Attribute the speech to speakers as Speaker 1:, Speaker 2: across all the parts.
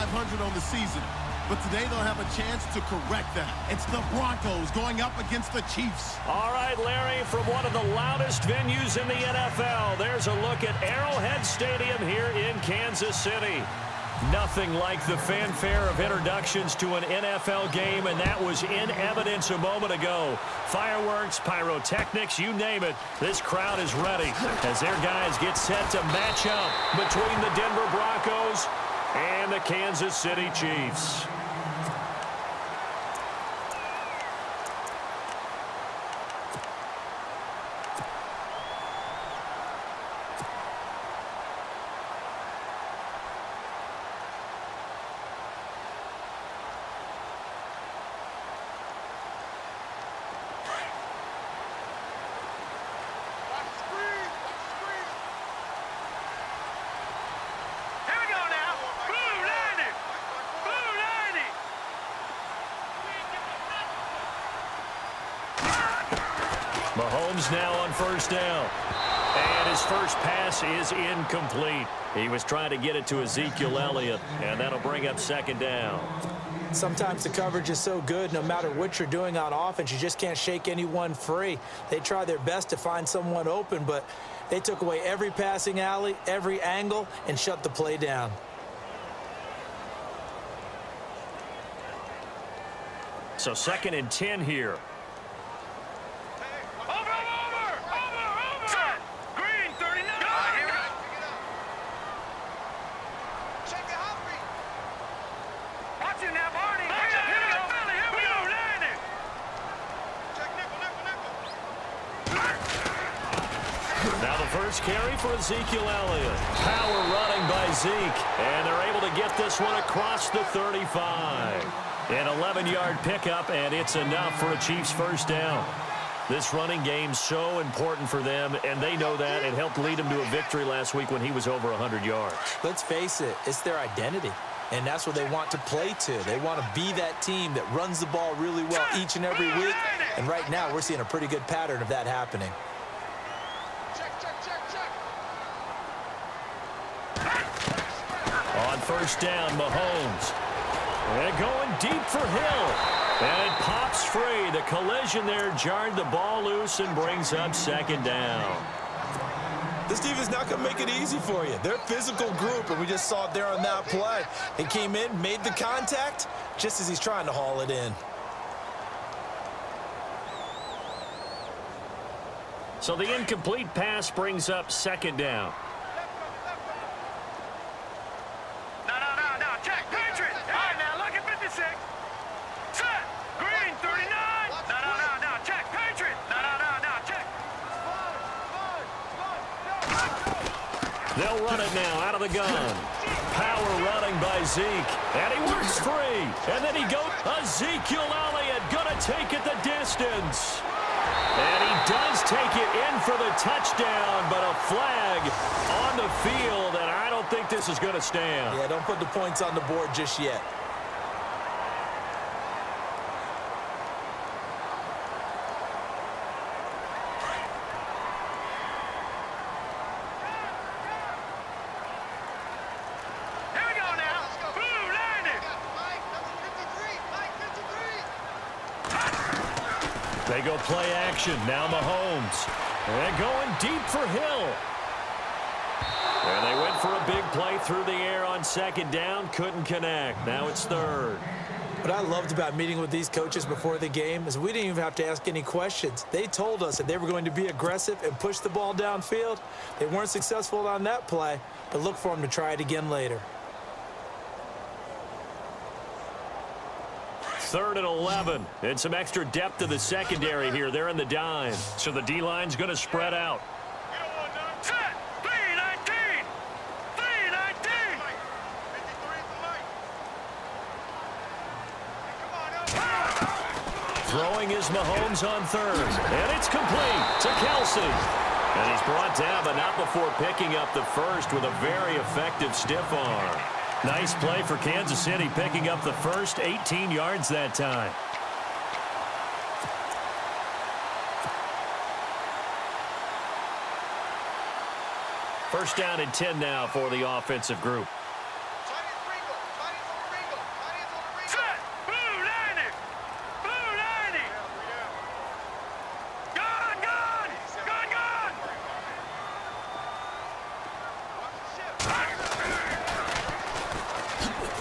Speaker 1: 500 on the season. But today they'll have a chance to correct that. It's the Broncos going up against the Chiefs.
Speaker 2: All right, Larry, from one of the loudest venues in the NFL, there's a look at Arrowhead Stadium here in Kansas City. Nothing like the fanfare of introductions to an NFL game, and that was in evidence a moment ago. Fireworks, pyrotechnics, you name it. This crowd is ready as their guys get set to match up between the Denver Broncos and the Kansas City Chiefs. Mahomes now on first down. And his first pass is incomplete. He was trying to get it to Ezekiel Elliott, and that'll bring up second down.
Speaker 3: Sometimes the coverage is so good, no matter what you're doing on offense, you just can't shake anyone free. They try their best to find someone open, but they took away every passing alley, every angle, and shut the play down.
Speaker 2: So 2nd and 10 here. First carry for Ezekiel Elliott. Power running by Zeke. And they're able to get this one across the 35. An 11-yard pickup, and it's enough for a Chiefs first down. This running game's so important for them, and they know that. It helped lead them to a victory last week when he was over 100 yards.
Speaker 3: Let's face it, it's their identity. And that's what they want to play to. They want to be that team that runs the ball really well each and every week. And right now, we're seeing a pretty good pattern of that happening.
Speaker 2: On first down, Mahomes. And going deep for Hill. And it pops free. The collision there jarred the ball loose and brings up second down.
Speaker 4: This defense not going to make it easy for you. They're a physical group, and we just saw it there on that play. They came in, made the contact, just as he's trying to haul it in.
Speaker 2: So the incomplete pass brings up second down. They'll run it now out of the gun. Power running by Zeke. And he works free. And then he goes. Ezekiel Elliott going to take it the distance. And he does take it in for the touchdown, but a flag on the field, and I don't think this is going to stand.
Speaker 3: Yeah, don't put the points on the board just yet.
Speaker 2: They go play action. Now Mahomes. And going deep for Hill. And they went for a big play through the air on second down. Couldn't connect. Now it's third.
Speaker 3: What I loved about meeting with these coaches before the game is we didn't even have to ask any questions. They told us that they were going to be aggressive and push the ball downfield. They weren't successful on that play, but look for them to try it again later.
Speaker 2: 3rd and 11. And some extra depth to the secondary here. They're in the dime. So the D-line's going to spread out. Throwing is Mahomes on third. And it's complete to Kelsey. And he's brought down, but not before picking up the first with a very effective stiff arm. Nice play for Kansas City, picking up the first, 18 yards that time. First down and 10 now for the offensive group.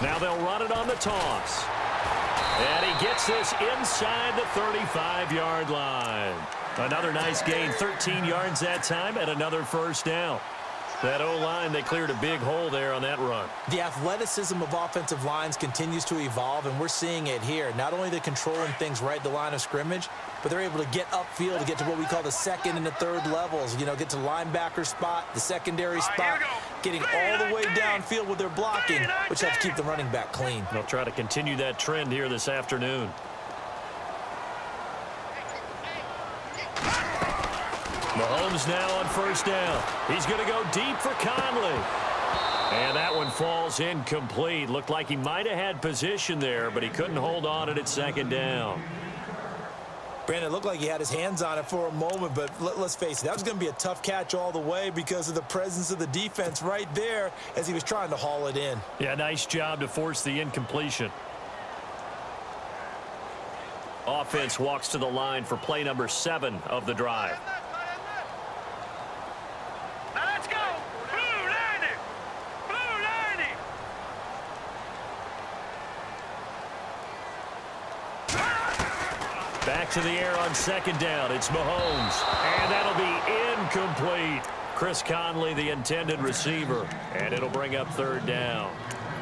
Speaker 2: Now they'll run it on the toss. And he gets this inside the 35-yard line. Another nice gain, 13 yards that time, and another first down. That O-line, they cleared a big hole there on that run.
Speaker 3: The athleticism of offensive lines continues to evolve, and we're seeing it here. Not only they're controlling things right at the line of scrimmage, but they're able to get upfield to get to what we call the second and the third levels. You know, get to linebacker spot, the secondary spot, getting all the way downfield with their blocking, which helps keep the running back clean.
Speaker 2: They'll try to continue that trend here this afternoon. Mahomes now on first down. He's going to go deep for Conley. And that one falls incomplete. Looked like he might have had position there, but he couldn't hold on at second down.
Speaker 3: Brandon, it looked like he had his hands on it for a moment, but let's face it, that was going to be a tough catch all the way because of the presence of the defense right there as he was trying to haul it in.
Speaker 2: Yeah, nice job to force the incompletion. Offense walks to the line for play number 7 of the drive. Back to the air on second down. It's Mahomes. And that'll be incomplete. Chris Conley, the intended receiver. And it'll bring up third down.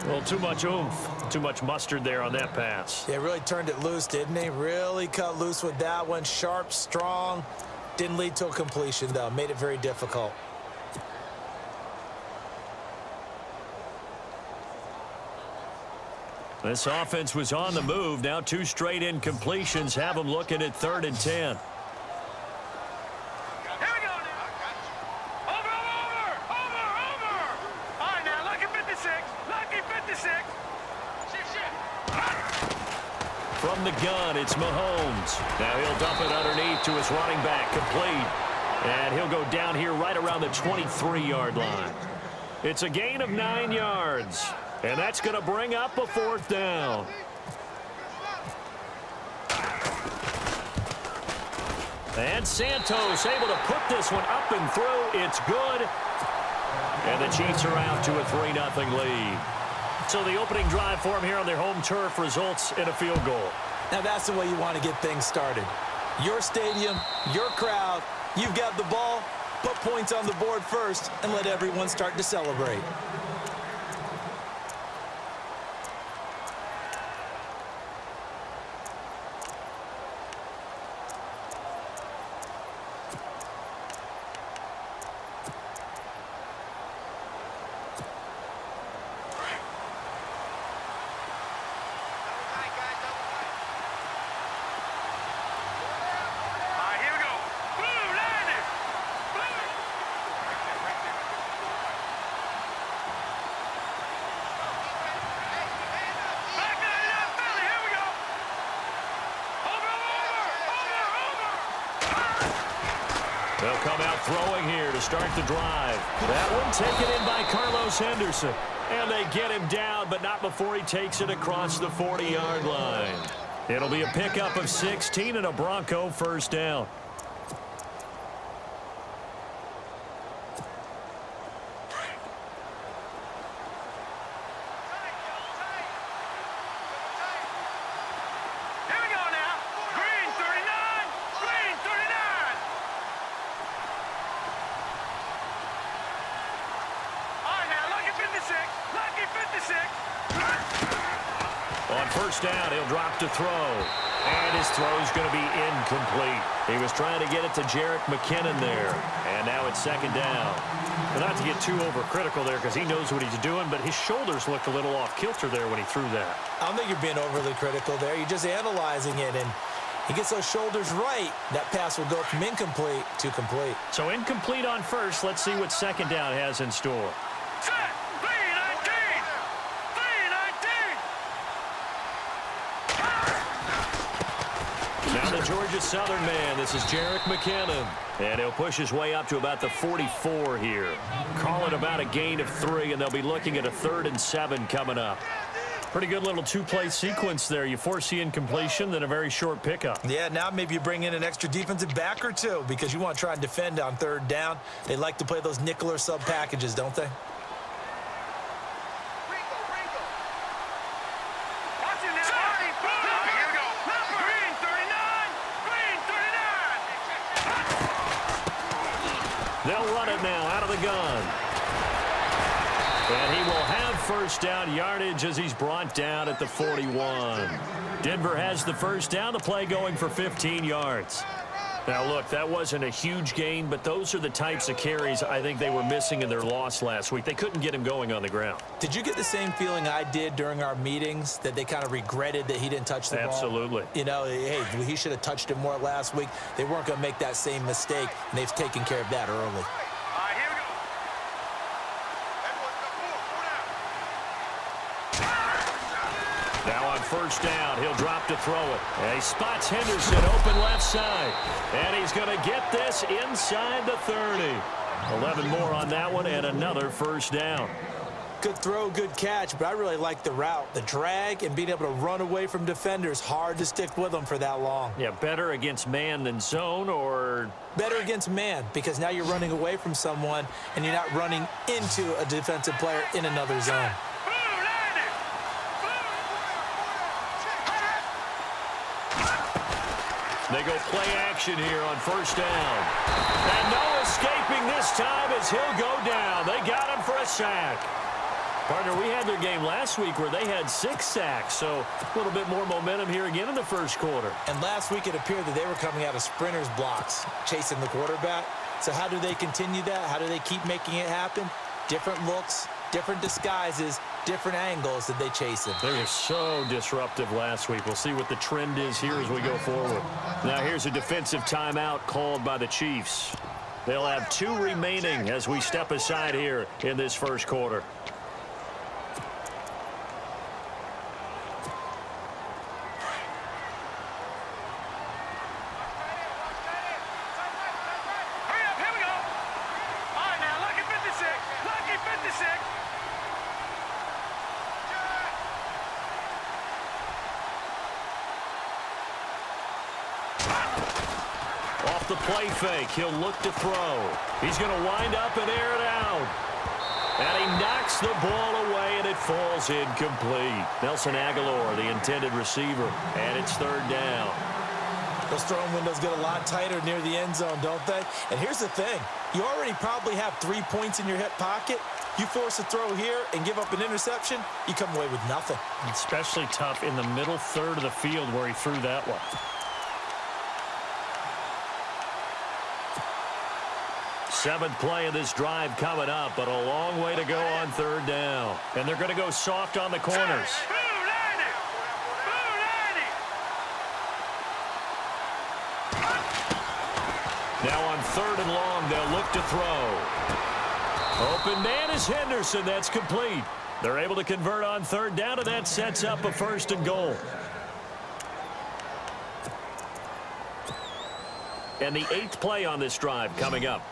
Speaker 2: Well, too much oomph. Too much mustard there on that pass.
Speaker 3: Yeah, really turned it loose, didn't he? Really cut loose with that one. Sharp, strong. Didn't lead to a completion, though. Made it very difficult.
Speaker 2: This offense was on the move. Now 2 straight incompletions have them looking at 3rd and 10.
Speaker 5: Here we go now. Over. All right, now, lucky 56. Lucky 56.
Speaker 2: From the gun, it's Mahomes. Now he'll dump it underneath to his running back, complete. And he'll go down here right around the 23-yard line. It's a gain of 9 yards. And that's going to bring up a 4th down. And Santos able to put this one up and through. It's good. And the Chiefs are out to a 3-0 lead. So the opening drive for them here on their home turf results in a field goal.
Speaker 3: Now that's the way you want to get things started. Your stadium, your crowd, you've got the ball, put points on the board first, and let everyone start to celebrate.
Speaker 2: They'll come out throwing here to start the drive. That one taken in by Carlos Henderson. And they get him down, but not before he takes it across the 40-yard line. It'll be a pickup of 16 and a Bronco first down. On first down, he'll drop to throw. And his throw's going to be incomplete. He was trying to get it to Jerick McKinnon there. And now it's second down. Well, not to get too overcritical there because he knows what he's doing, but his shoulders looked a little off kilter there when he threw that.
Speaker 3: I don't think you're being overly critical there. You're just analyzing it, and he gets those shoulders right. That pass will go from incomplete to complete.
Speaker 2: So incomplete on first. Let's see what second down has in store. Now the Georgia Southern man, this is Jerick McKinnon. And he'll push his way up to about the 44 here. Call it about a gain of 3, and they'll be looking at a 3rd and 7 coming up. Pretty good little 2-play sequence there. You force the incompletion, then a very short pickup.
Speaker 3: Yeah, now maybe you bring in an extra defensive back or 2 because you want to try and defend on 3rd down. They like to play those nickel or sub packages, don't they?
Speaker 2: run it now out of the gun. And he will have first down yardage as he's brought down at the 41. Denver has the first down. The play going for 15 yards. Now, look, that wasn't a huge gain, but those are the types of carries I think they were missing in their loss last week. They couldn't get him going on the ground.
Speaker 3: Did you get the same feeling I did during our meetings, that they kind of regretted that he didn't touch the ball?
Speaker 2: Absolutely.
Speaker 3: You know, hey, he should have touched it more last week. They weren't going to make that same mistake, and they've taken care of that early.
Speaker 5: All right, here we go.
Speaker 2: Now on first down, he'll drop to throw it. And he spots Henderson open left side. And he's going to get this inside the 30. 11 more on that one and another first down.
Speaker 3: Good throw, good catch, but I really like the route. The drag and being able to run away from defenders, hard to stick with them for that long.
Speaker 2: Yeah, better against man than zone, or?
Speaker 3: Better against man, because now you're running away from someone and you're not running into a defensive player in another zone.
Speaker 2: They go play action here on first down. And no escaping this time as he'll go down. They got him for a sack. Partner, we had their game last week where they had 6 sacks, so a little bit more momentum here again in the first quarter.
Speaker 3: And last week it appeared that they were coming out of sprinters blocks, chasing the quarterback. So how do they continue that? How do they keep making it happen? Different looks, different disguises, different angles that they chase him.
Speaker 2: They were so disruptive last week. We'll see what the trend is here as we go forward. Now here's a defensive timeout called by the Chiefs. They'll have 2 remaining as we step aside here in this first quarter. Off the play fake, he'll look to throw. He's going to wind up and air it out. And he knocks the ball away, and it falls incomplete. Nelson Aguilar, the intended receiver, and it's third down.
Speaker 3: Those throwing windows get a lot tighter near the end zone, don't they? And here's the thing. You already probably have 3 points in your hip pocket. You force a throw here and give up an interception, you come away with nothing.
Speaker 2: Especially tough in the middle third of the field where he threw that one. Seventh play of this drive coming up, but a long way to go on third down. And they're going to go soft on the corners. Now on third and long, they'll look to throw. Open man is Henderson. That's complete. They're able to convert on third down, and that sets up a first and goal. And the 8th play on this drive coming up.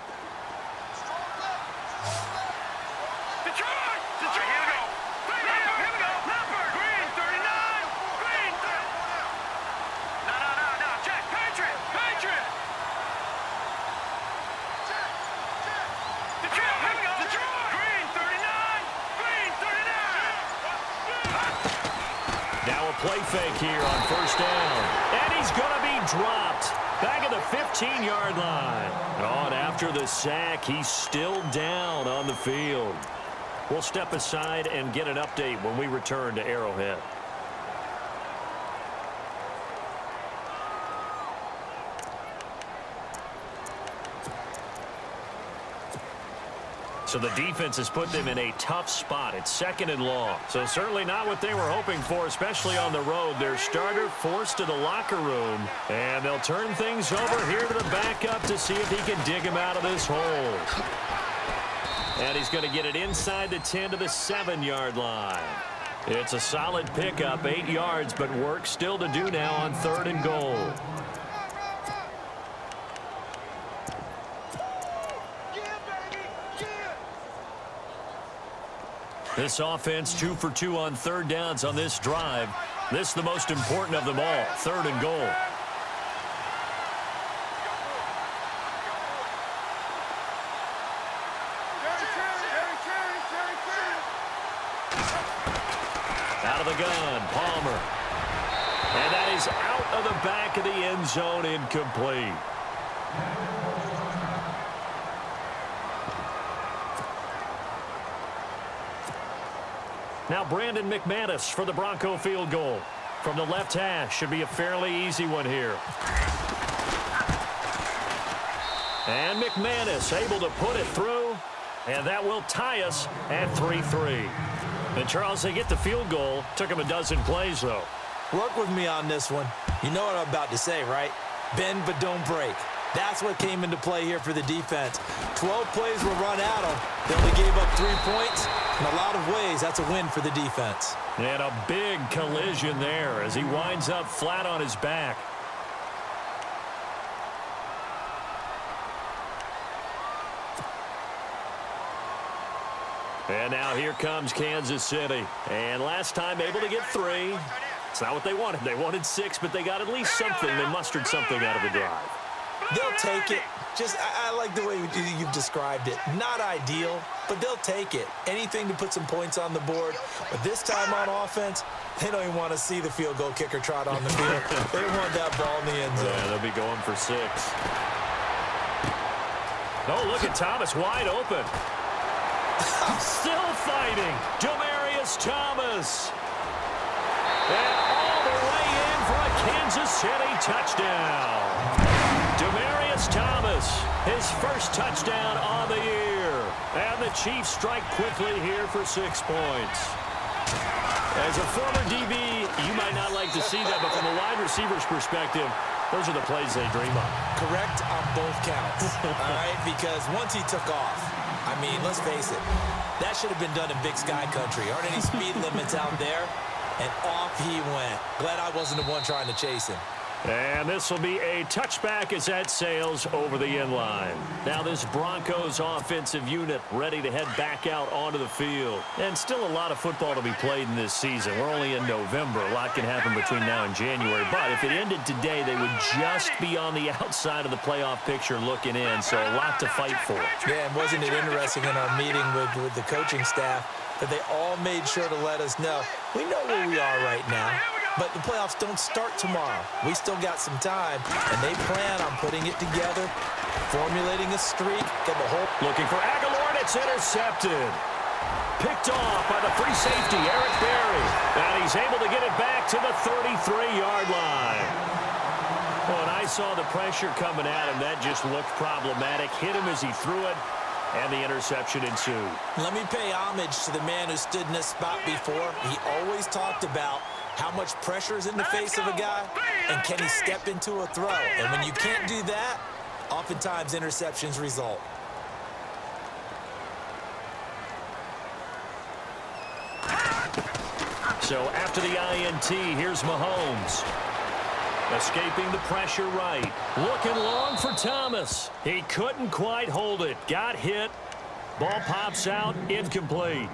Speaker 2: Play fake here on first down. And he's going to be dropped back at the 15-yard line. Oh, and after the sack, he's still down on the field. We'll step aside and get an update when we return to Arrowhead. So the defense has put them in a tough spot. It's second and long. So certainly not what they were hoping for, especially on the road. Their starter forced to the locker room, and they'll turn things over here to the backup to see if he can dig him out of this hole. And he's going to get it inside the 10 to the 7-yard line. It's a solid pickup, 8 yards, but work still to do now on third and goal. This offense 2 for 2 on third downs on this drive. This is the most important of them all, third and goal. Out of the gun, Palmer. And that is out of the back of the end zone, incomplete. Now Brandon McManus for the Bronco field goal. From the left hash, should be a fairly easy one here. And McManus able to put it through, and that will tie us at 3-3. And Charles, they get the field goal. Took him a dozen plays, though.
Speaker 3: Work with me on this one. You know what I'm about to say, right? Bend but don't break. That's what came into play here for the defense. 12 plays were run at them. They only gave up 3 points. In a lot of ways, that's a win for the defense.
Speaker 2: And a big collision there as he winds up flat on his back. And now here comes Kansas City. And last time able to get 3. It's not what they wanted. They wanted 6, but they got at least something. They mustered something out of the drive.
Speaker 3: They'll take it. I like the way you've described it. Not ideal, but they'll take it. Anything to put some points on the board. But this time on offense, they don't even want to see the field goal kicker trot on the field. They want that ball in the end zone.
Speaker 2: Yeah, they'll be going for 6. Oh, look at Thomas wide open. Still fighting. Demaryius Thomas. And all the way in for a Kansas City touchdown. Demaryius Thomas, his first touchdown on the year. And the Chiefs strike quickly here for 6 points. As a former DB, you might not like to see that, but from a wide receiver's perspective, those are the plays they dream of.
Speaker 3: Correct on both counts, all right? Because once he took off, I mean, let's face it, that should have been done in Big Sky Country. Aren't any speed limits out there? And off he went. Glad I wasn't the one trying to chase him.
Speaker 2: And this will be a touchback as that sails over the end line. Now this Broncos offensive unit ready to head back out onto the field. And still a lot of football to be played in this season. We're only in November. A lot can happen between now and January. But if it ended today, they would just be on the outside of the playoff picture looking in. So a lot to fight for.
Speaker 3: Yeah, and wasn't it interesting in our meeting with the coaching staff that they all made sure to let us know, we know where we are right now. But the playoffs don't start tomorrow. We still got some time, and they plan on putting it together, formulating a streak, get the whole...
Speaker 2: Looking for Aguilar, and it's intercepted. Picked off by the free safety, Eric Berry. And he's able to get it back to the 33-yard line. When I saw the pressure coming at him, that just looked problematic. Hit him as he threw it, and the interception ensued.
Speaker 3: Let me pay homage to the man who stood in this spot before. He always talked about how much pressure is in the face of a guy, and can he step into a throw? And when you can't do that, oftentimes interceptions result.
Speaker 2: So after the INT, here's Mahomes. Escaping the pressure right. Looking long for Thomas. He couldn't quite hold it. Got hit. Ball pops out. Incomplete.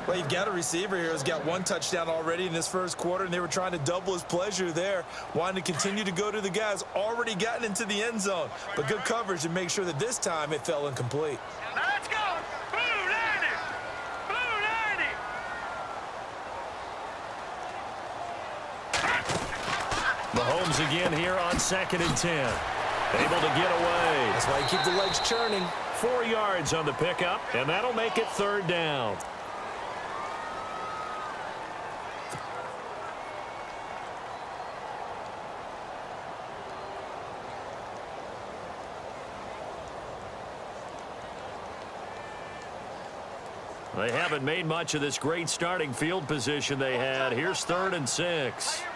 Speaker 4: Well, you've got a receiver here who's got 1 touchdown already in this first quarter, and they were trying to double his pleasure there, wanting to continue to go to the guys already gotten into the end zone. But good coverage to make sure that this time it fell incomplete.
Speaker 5: Let's go! Blue 90! Blue 90!
Speaker 2: Mahomes again here on 2nd and 10. Able to get away.
Speaker 3: That's why you keep the legs churning.
Speaker 2: 4 yards on the pickup, and that'll make it 3rd down. They haven't made much of this great starting field position they had. Here's 3rd and 6.
Speaker 5: Here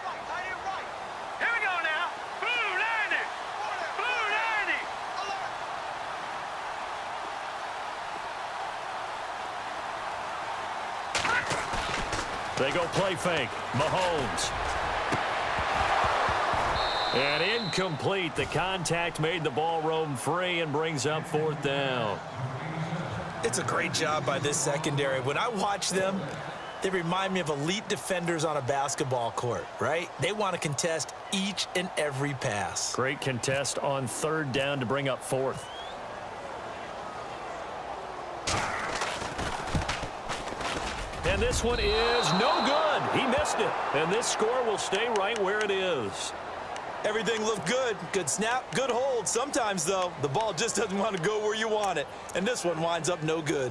Speaker 5: we go now. Blue 90! Blue 90!
Speaker 2: They go play fake. Mahomes. And incomplete. The contact made the ball roam free and brings up 4th down.
Speaker 3: It's a great job by this secondary. When I watch them, they remind me of elite defenders on a basketball court, right? They want to contest each and every pass.
Speaker 2: Great contest on 3rd down to bring up 4th. And this one is no good. He missed it. And this score will stay right where it is.
Speaker 3: Everything looked good. Good snap, good hold. Sometimes, though, the ball just doesn't want to go where you want it. And this one winds up no good.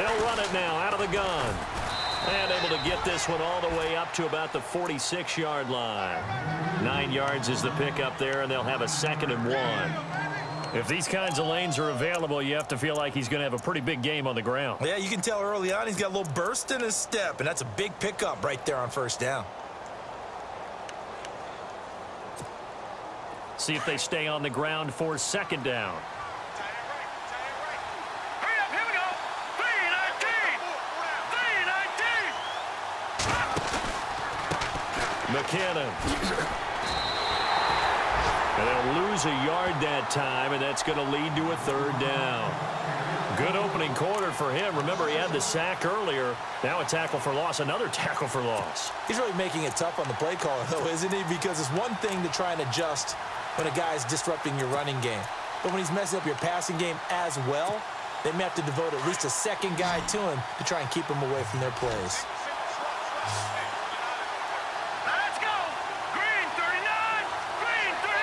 Speaker 2: They'll run it now out of the gun. And able to get this one all the way up to about the 46-yard line. 9 yards is the pickup there, and they'll have a 2nd and 1. If these kinds of lanes are available, you have to feel like he's going to have a pretty big game on the ground.
Speaker 4: Yeah, you can tell early on he's got a little burst in his step, and that's a big pickup right there on 1st down.
Speaker 2: See if they stay on the ground for 2nd down.
Speaker 5: Hurry up, here we go. 3-19. 3-19.
Speaker 2: McKinnon. And they'll lose a yard that time, and that's going to lead to a 3rd down. Good opening quarter for him. Remember, he had the sack earlier. Now a tackle for loss, another tackle for loss.
Speaker 3: He's really making it tough on the play caller, though, isn't he? Because it's one thing to try and adjust when a guy's disrupting your running game. But when he's messing up your passing game as well, they may have to devote at least a 2nd guy to him to try and keep him away from their plays.
Speaker 5: Let's go. Green 39. Green 39.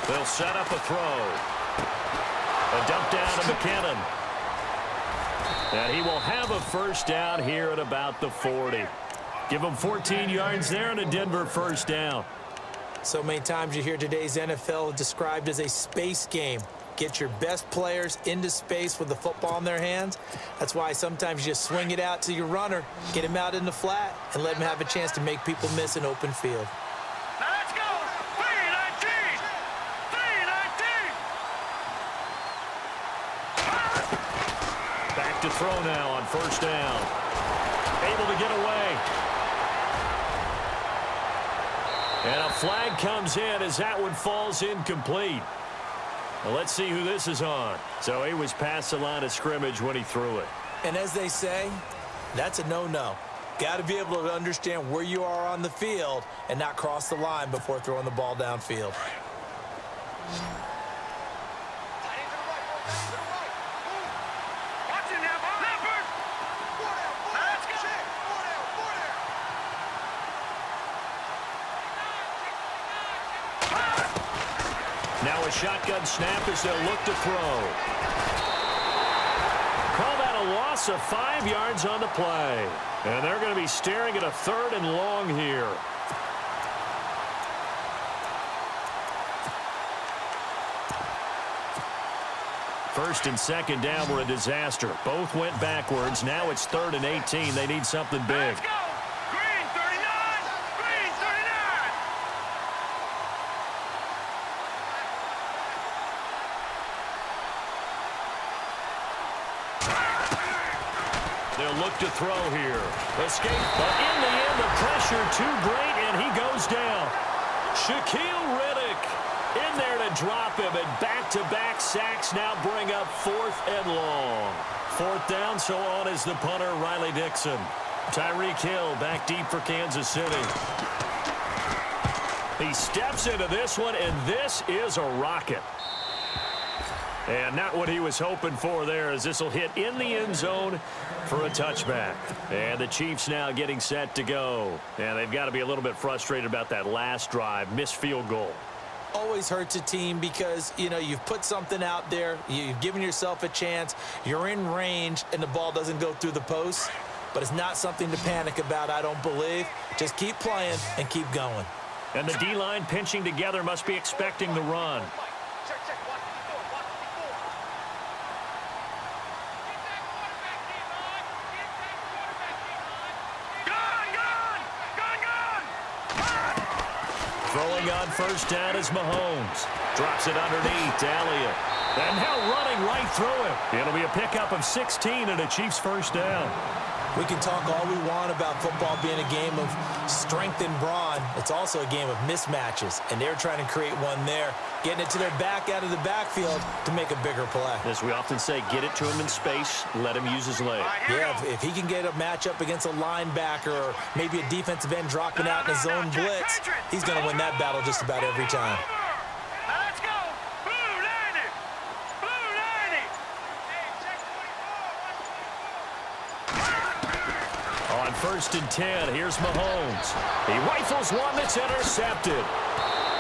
Speaker 2: They'll set up a throw. A dump down to McKinnon. And he will have a 1st down here at about the 40. Give him 14 yards there and a Denver 1st down.
Speaker 3: So many times you hear today's NFL described as a space game. Get your best players into space with the football in their hands. That's why sometimes you just swing it out to your runner, get him out in the flat, and let him have a chance to make people miss an open field.
Speaker 5: Now let's go. 3-19. 3-19.
Speaker 2: Back to throw now on 1st down. Able to get away. And a flag comes in as that one falls incomplete. Well, let's see who this is on. So he was past the line of scrimmage when he threw it.
Speaker 3: And as they say, that's a no-no. Got to be able to understand where you are on the field and not cross the line before throwing the ball downfield.
Speaker 5: Watch it now, Leopard. Let's go.
Speaker 2: Now a shotgun snap as they'll look to throw. Call that a loss of 5 yards on the play. And they're going to be staring at a 3rd and long here. First and 2nd down were a disaster. Both went backwards. Now it's 3rd and 18. They need something big.
Speaker 5: Let's go. Green 39. Green 39.
Speaker 2: They'll look to throw here. Escape, but in the end, the pressure too great, and he goes down. Shaquille Riddick in there to drop him, and back-to-back sacks now bring up 4th and long. 4th down, so on is the punter, Riley Dixon. Tyreek Hill back deep for Kansas City. He steps into this one, and this is a rocket. And not what he was hoping for there, as this will hit in the end zone for a touchback. And the Chiefs now getting set to go. And they've got to be a little bit frustrated about that last drive, missed field goal.
Speaker 3: Always hurts a team because, you know, you've put something out there, you've given yourself a chance, you're in range, and the ball doesn't go through the post. But it's not something to panic about, I don't believe. Just keep playing and keep going.
Speaker 2: And the D-line pinching together must be expecting the run. Throwing on 1st down is Mahomes. Drops it underneath to Elliott. And now running right through him. It'll be a pickup of 16 and a Chiefs 1st down.
Speaker 3: We can talk all we want about football being a game of strength and brawn. It's also a game of mismatches, and they're trying to create one there, getting it to their back out of the backfield to make a bigger play.
Speaker 2: As we often say, get it to him in space, let him use his leg.
Speaker 3: Yeah, if he can get a matchup against a linebacker or maybe a defensive end dropping out in a zone blitz, he's going to win that battle just about every time.
Speaker 5: Let's go. Blue 90. Blue 90.
Speaker 2: On 1st and 10, here's Mahomes. He rifles one that's intercepted.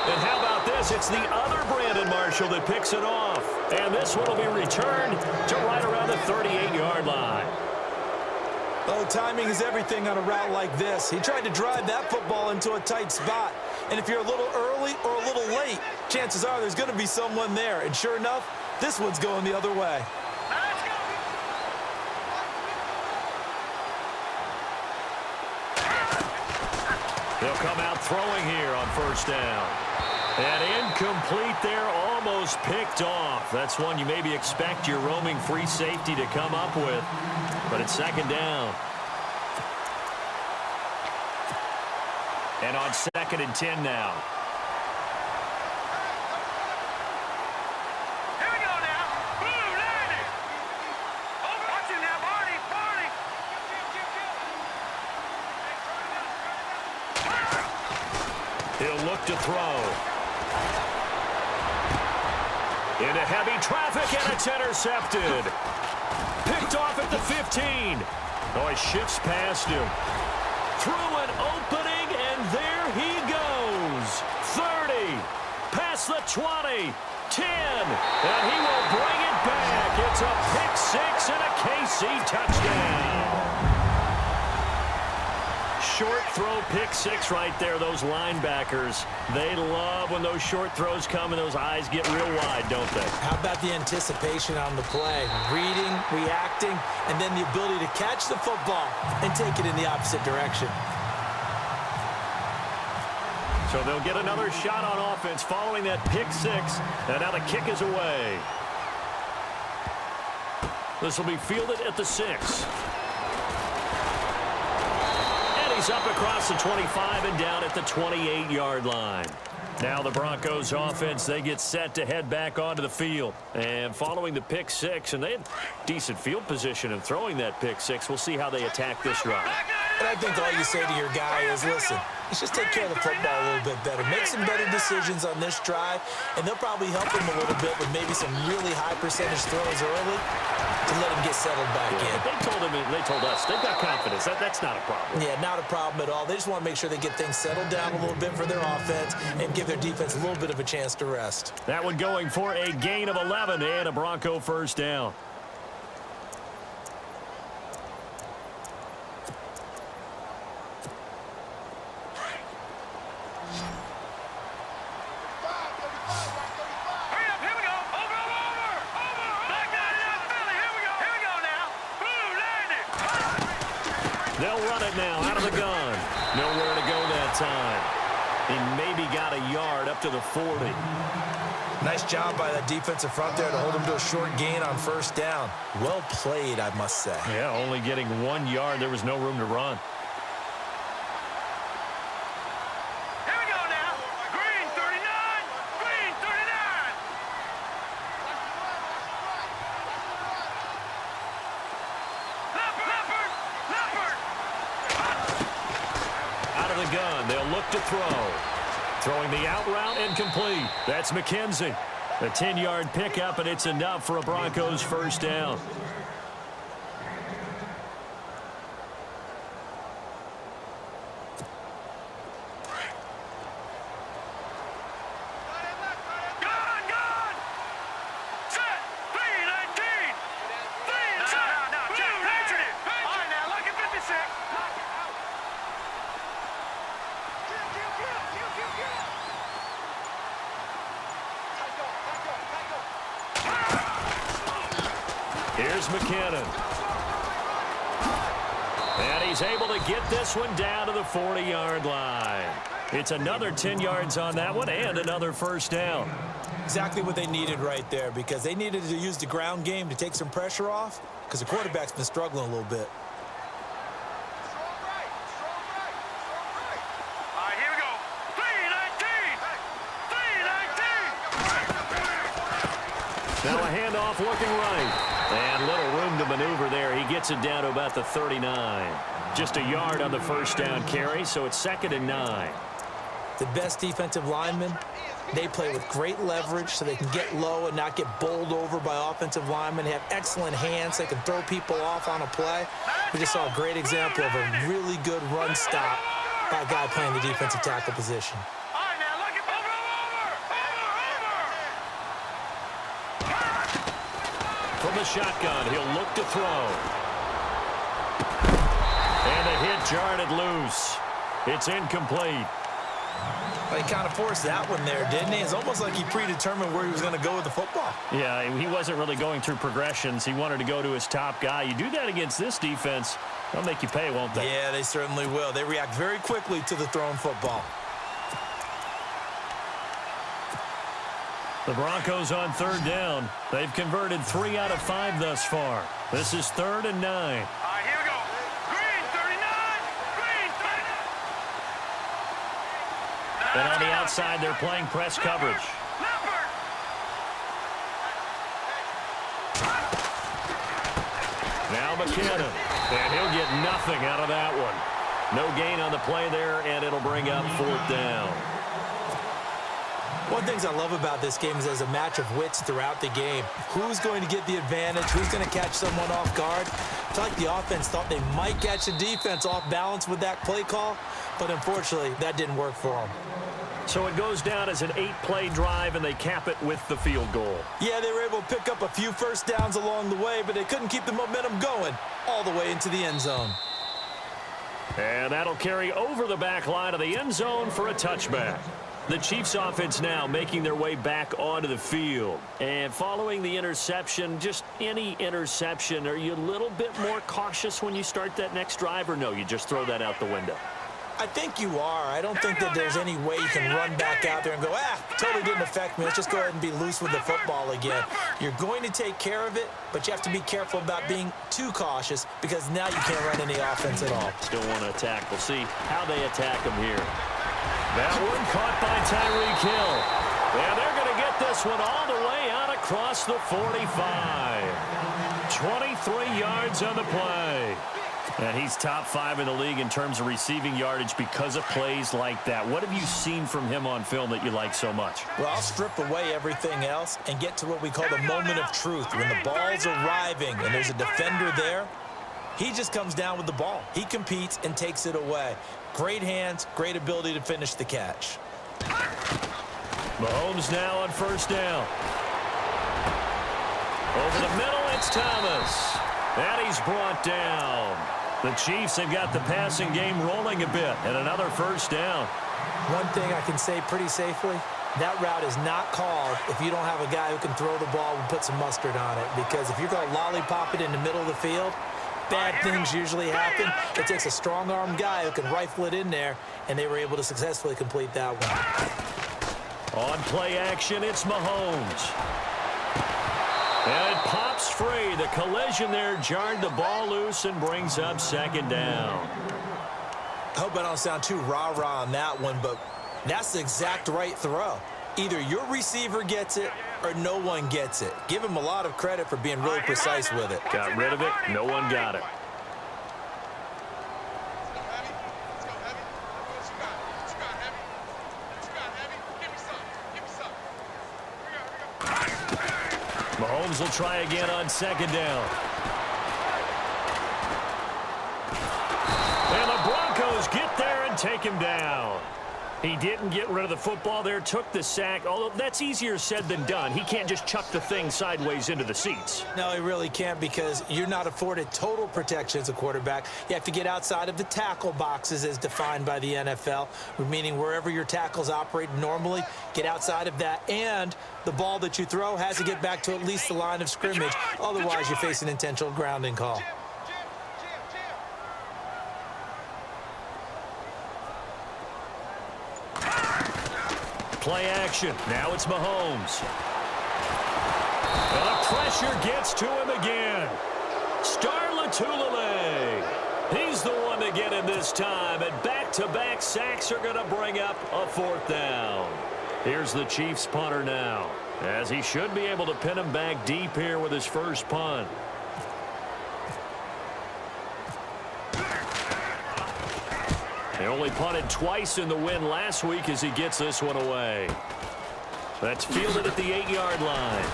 Speaker 2: And how about this? It's the other Brandon Marshall that picks it off. And this one will be returned to right around the 38-yard line.
Speaker 3: Oh, timing is everything on a route like this. He tried to drive that football into a tight spot. And if you're a little early or a little late, chances are there's going to be someone there. And sure enough, this one's going the other way.
Speaker 2: They'll come out throwing here on first down. And incomplete there, almost picked off. That's one you maybe expect your roaming free safety to come up with. But it's second down. And on 2nd and 10 now.
Speaker 5: Here we go now. Boom, landing. Over. Watch him now, Barney.
Speaker 2: He'll look to throw. Into heavy traffic, and it's intercepted. Picked off at the 15. Oh, he shifts past him. Through an opening, and there he goes. 30. Past the 20. 10. And he will bring it back. It's a pick six and a KC touchdown. Short throw pick six right there. Those linebackers, they love when those short throws come and those eyes get real wide, don't they?
Speaker 3: How about the anticipation on the play? Reading, reacting, and then the ability to catch the football and take it in the opposite direction.
Speaker 2: So they'll get another shot on offense following that pick six. And now the kick is away. This will be fielded at the 6. He's up across the 25 and down at the 28-yard line. Now the Broncos offense, they get set to head back onto the field. And following the pick six, and they had decent field position in throwing that pick six. We'll see how they attack this drive.
Speaker 3: And I think all you say to your guy is, listen, let's just take care of the football a little bit better. Make some better decisions on this drive, and they'll probably help him a little bit with maybe some really high percentage throws early to let him get settled back in.
Speaker 2: They told us they've got confidence. That's not a problem.
Speaker 3: Yeah, not a problem at all. They just want to make sure they get things settled down a little bit for their offense and give their defense a little bit of a chance to rest.
Speaker 2: That one going for a gain of 11 and a Bronco first down. They'll run it now out of the gun. Nowhere to go that time. He maybe got a yard up to the 40.
Speaker 3: Nice job by that defensive front there to hold him to a short gain on first down. Well played, I must say.
Speaker 2: Yeah, only getting 1 yard. There was no room to run.
Speaker 5: Here we go now. Green 39. Green 39. Leopard.
Speaker 2: Out of the gun, they'll look to throw. Throwing the out route and complete. That's McKenzie. A 10-yard pickup, and it's enough for a Broncos first down. Here's McKinnon. And he's able to get this one down to the 40-yard line. It's another 10 yards on that one and another first down.
Speaker 3: Exactly what they needed right there, because they needed to use the ground game to take some pressure off, because the quarterback's been struggling a little bit.
Speaker 5: All right, here we go. 3-19.
Speaker 2: Now a handoff looking right. And little room to maneuver there. He gets it down to about the 39. Just a yard on the first down carry, so it's 2nd and 9.
Speaker 3: The best defensive linemen, they play with great leverage so they can get low and not get bowled over by offensive linemen. They have excellent hands. They can throw people off on a play. We just saw a great example of a really good run stop by a guy playing the defensive tackle position.
Speaker 5: All right, now look at over.
Speaker 2: from the shotgun. He'll look to throw. And the hit jarred it loose. It's incomplete.
Speaker 3: Well, he kind of forced that one there, didn't he? It's almost like he predetermined where he was going to go with the football.
Speaker 2: Yeah, he wasn't really going through progressions. He wanted to go to his top guy. You do that against this defense, they'll make you pay, won't they?
Speaker 3: Yeah, they certainly will. They react very quickly to the thrown football.
Speaker 2: The Broncos on third down. They've converted 3 out of 5 thus far. This is 3rd and 9.
Speaker 5: All right, here we go. Green, 39. Green, 39.
Speaker 2: And on the outside, they're playing press coverage.
Speaker 5: Leopard.
Speaker 2: Now McKinnon. And he'll get nothing out of that one. No gain on the play there, and it'll bring up 4th down.
Speaker 3: One of the things I love about this game is there's a match of wits throughout the game. Who's going to get the advantage? Who's going to catch someone off guard? I feel like the offense thought they might catch the defense off balance with that play call, but unfortunately, that didn't work for them.
Speaker 2: So it goes down as an 8-play drive, and they cap it with the field goal.
Speaker 3: Yeah, they were able to pick up a few first downs along the way, but they couldn't keep the momentum going all the way into the end zone.
Speaker 2: And that'll carry over the back line of the end zone for a touchback. The Chiefs offense now making their way back onto the field. And following the interception, just any interception, are you a little bit more cautious when you start that next drive, or no, you just throw that out the window?
Speaker 3: I think you are. I don't think that there's any way you can run back out there and go, totally didn't affect me. Let's just go ahead and be loose with the football again. You're going to take care of it, but you have to be careful about being too cautious because now you can't run any offense at all.
Speaker 2: Still want to attack. We'll see how they attack them here. That one caught by Tyreek Hill. And they're going to get this one all the way out across the 45. 23 yards on the play. And he's top 5 in the league in terms of receiving yardage because of plays like that. What have you seen from him on film that you like so much?
Speaker 3: Well, I'll strip away everything else and get to what we call the moment of truth. When the ball's arriving and there's a defender there, he just comes down with the ball. He competes and takes it away. Great hands, great ability to finish the catch.
Speaker 2: Mahomes now on first down. Over the middle, it's Thomas. And he's brought down. The Chiefs have got the passing game rolling a bit, and another first down.
Speaker 3: One thing I can say pretty safely, that route is not called if you don't have a guy who can throw the ball and put some mustard on it. Because if you're going to lollipop it in the middle of the field, bad things usually happen. It takes a strong-armed guy who can rifle it in there, and they were able to successfully complete that one.
Speaker 2: On play action, it's Mahomes. And it pops free. The collision there jarred the ball loose and brings up second down.
Speaker 3: I hope I don't sound too rah-rah on that one, but that's the exact right throw. Either your receiver gets it or no one gets it. Give him a lot of credit for being really precise with it.
Speaker 2: Got rid of it. No one got it. Mahomes will try again on second down. And the Broncos get there and take him down. He didn't get rid of the football there, took the sack, although that's easier said than done. He can't just chuck the thing sideways into the seats.
Speaker 3: No, he really can't because you're not afforded total protection as a quarterback. You have to get outside of the tackle boxes as defined by the NFL, meaning wherever your tackles operate normally, get outside of that, and the ball that you throw has to get back to at least the line of scrimmage. Otherwise, you face an intentional grounding call.
Speaker 2: Play action. Now it's Mahomes. And the pressure gets to him again. Star Latulippe. He's the one to get him this time. And back-to-back sacks are going to bring up a fourth down. Here's the Chiefs punter now, as he should be able to pin him back deep here with his first punt. He only punted twice in the win last week as he gets this one away. That's fielded at the 8-yard line.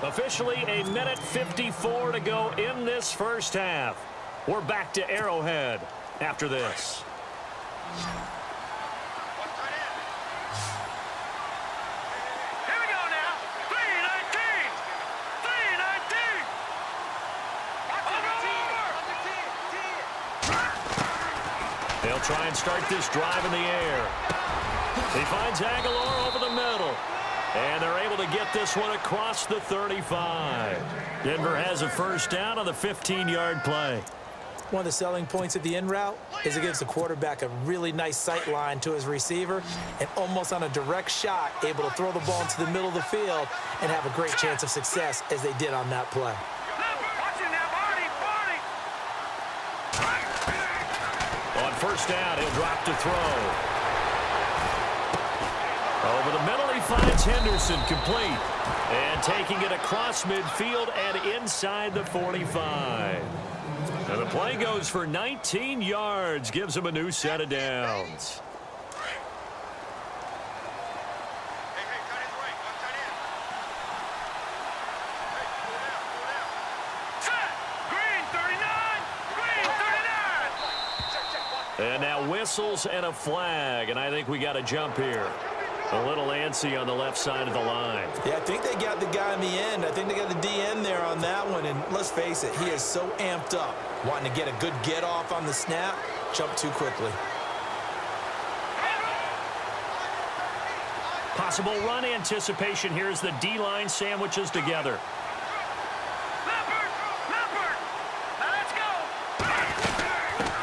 Speaker 2: Officially a minute 54 to go in this first half. We're back to Arrowhead after this. They'll try and start this drive in the air. He finds Aguilar over the middle. And they're able to get this one across the 35. Denver has a first down on the 15-yard play.
Speaker 3: One of the selling points of the in route is it gives the quarterback a really nice sight line to his receiver and almost on a direct shot able to throw the ball into the middle of the field and have a great chance of success as they did on that play.
Speaker 2: On first down, he'll drop to throw. Over the middle, he finds Henderson complete. And taking it across midfield and inside the 45. And the play goes for 19 yards, gives him a new set of downs. And now whistles and a flag, and I think we got a jump here. A little antsy on the left side of the line.
Speaker 3: Yeah, I think they got the guy in the end. I think they got the DN there on that one. And let's face it, he is so amped up, wanting to get a good get off on the snap, jump too quickly.
Speaker 2: Possible run anticipation here as the D-line sandwiches together.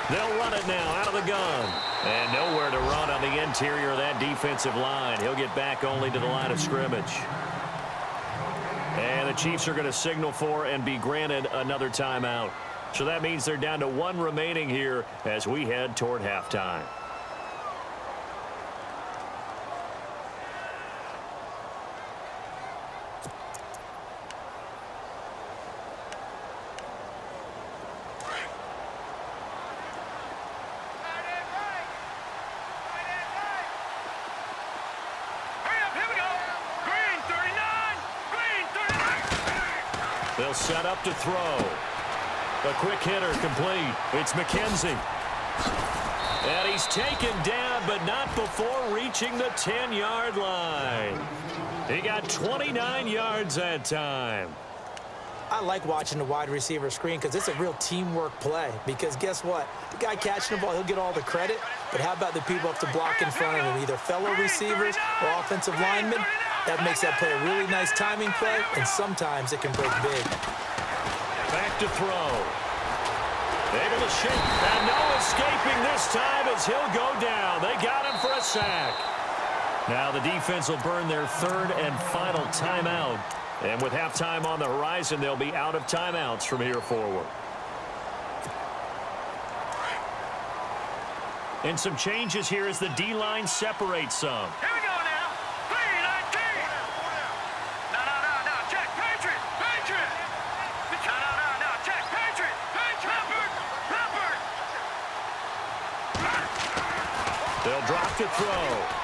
Speaker 2: They'll run it now out of the gun. And nowhere to run on the interior of that defensive line. He'll get back only to the line of scrimmage. And the Chiefs are going to signal for and be granted another timeout. So that means they're down to one remaining here as we head toward halftime. They'll set up to throw. A quick hitter complete. It's McKenzie. And he's taken down, but not before reaching the 10-yard line. He got 29 yards that time.
Speaker 3: I like watching the wide receiver screen because it's a real teamwork play. Because guess what? The guy catching the ball, he'll get all the credit. But how about the people up to block in front of him, either fellow receivers or offensive linemen? That makes that play a really nice timing play, and sometimes it can break big.
Speaker 2: Back to throw. Able to shake. And no escaping this time as he'll go down. They got him for a sack. Now the defense will burn their third and final timeout. And with halftime on the horizon, they'll be out of timeouts from here forward. And some changes here as the D-line separates some.
Speaker 5: Here we go now. 3-19. No. Check. Patriot. No. Check. Patriot. Leopard.
Speaker 2: They'll drop to throw.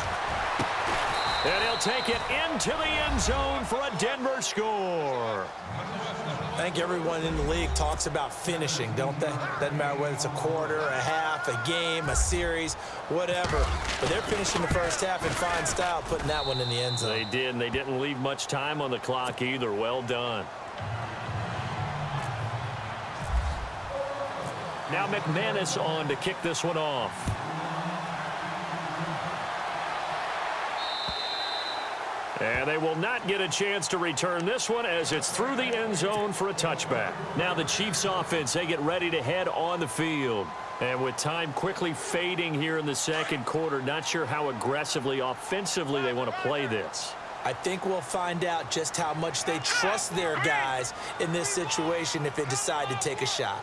Speaker 2: And he'll take it into the end zone for a Denver score.
Speaker 3: I think everyone in the league talks about finishing, don't they? Doesn't matter whether it's a quarter, a half, a game, a series, whatever. But they're finishing the first half in fine style, putting that one in the end zone.
Speaker 2: They did, and they didn't leave much time on the clock either. Well done. Now McManus on to kick this one off. And they will not get a chance to return this one as it's through the end zone for a touchback. Now the Chiefs offense, they get ready to head on the field. And with time quickly fading here in the second quarter, not sure how aggressively, offensively they want to play this.
Speaker 3: I think we'll find out just how much they trust their guys in this situation if they decide to take a shot.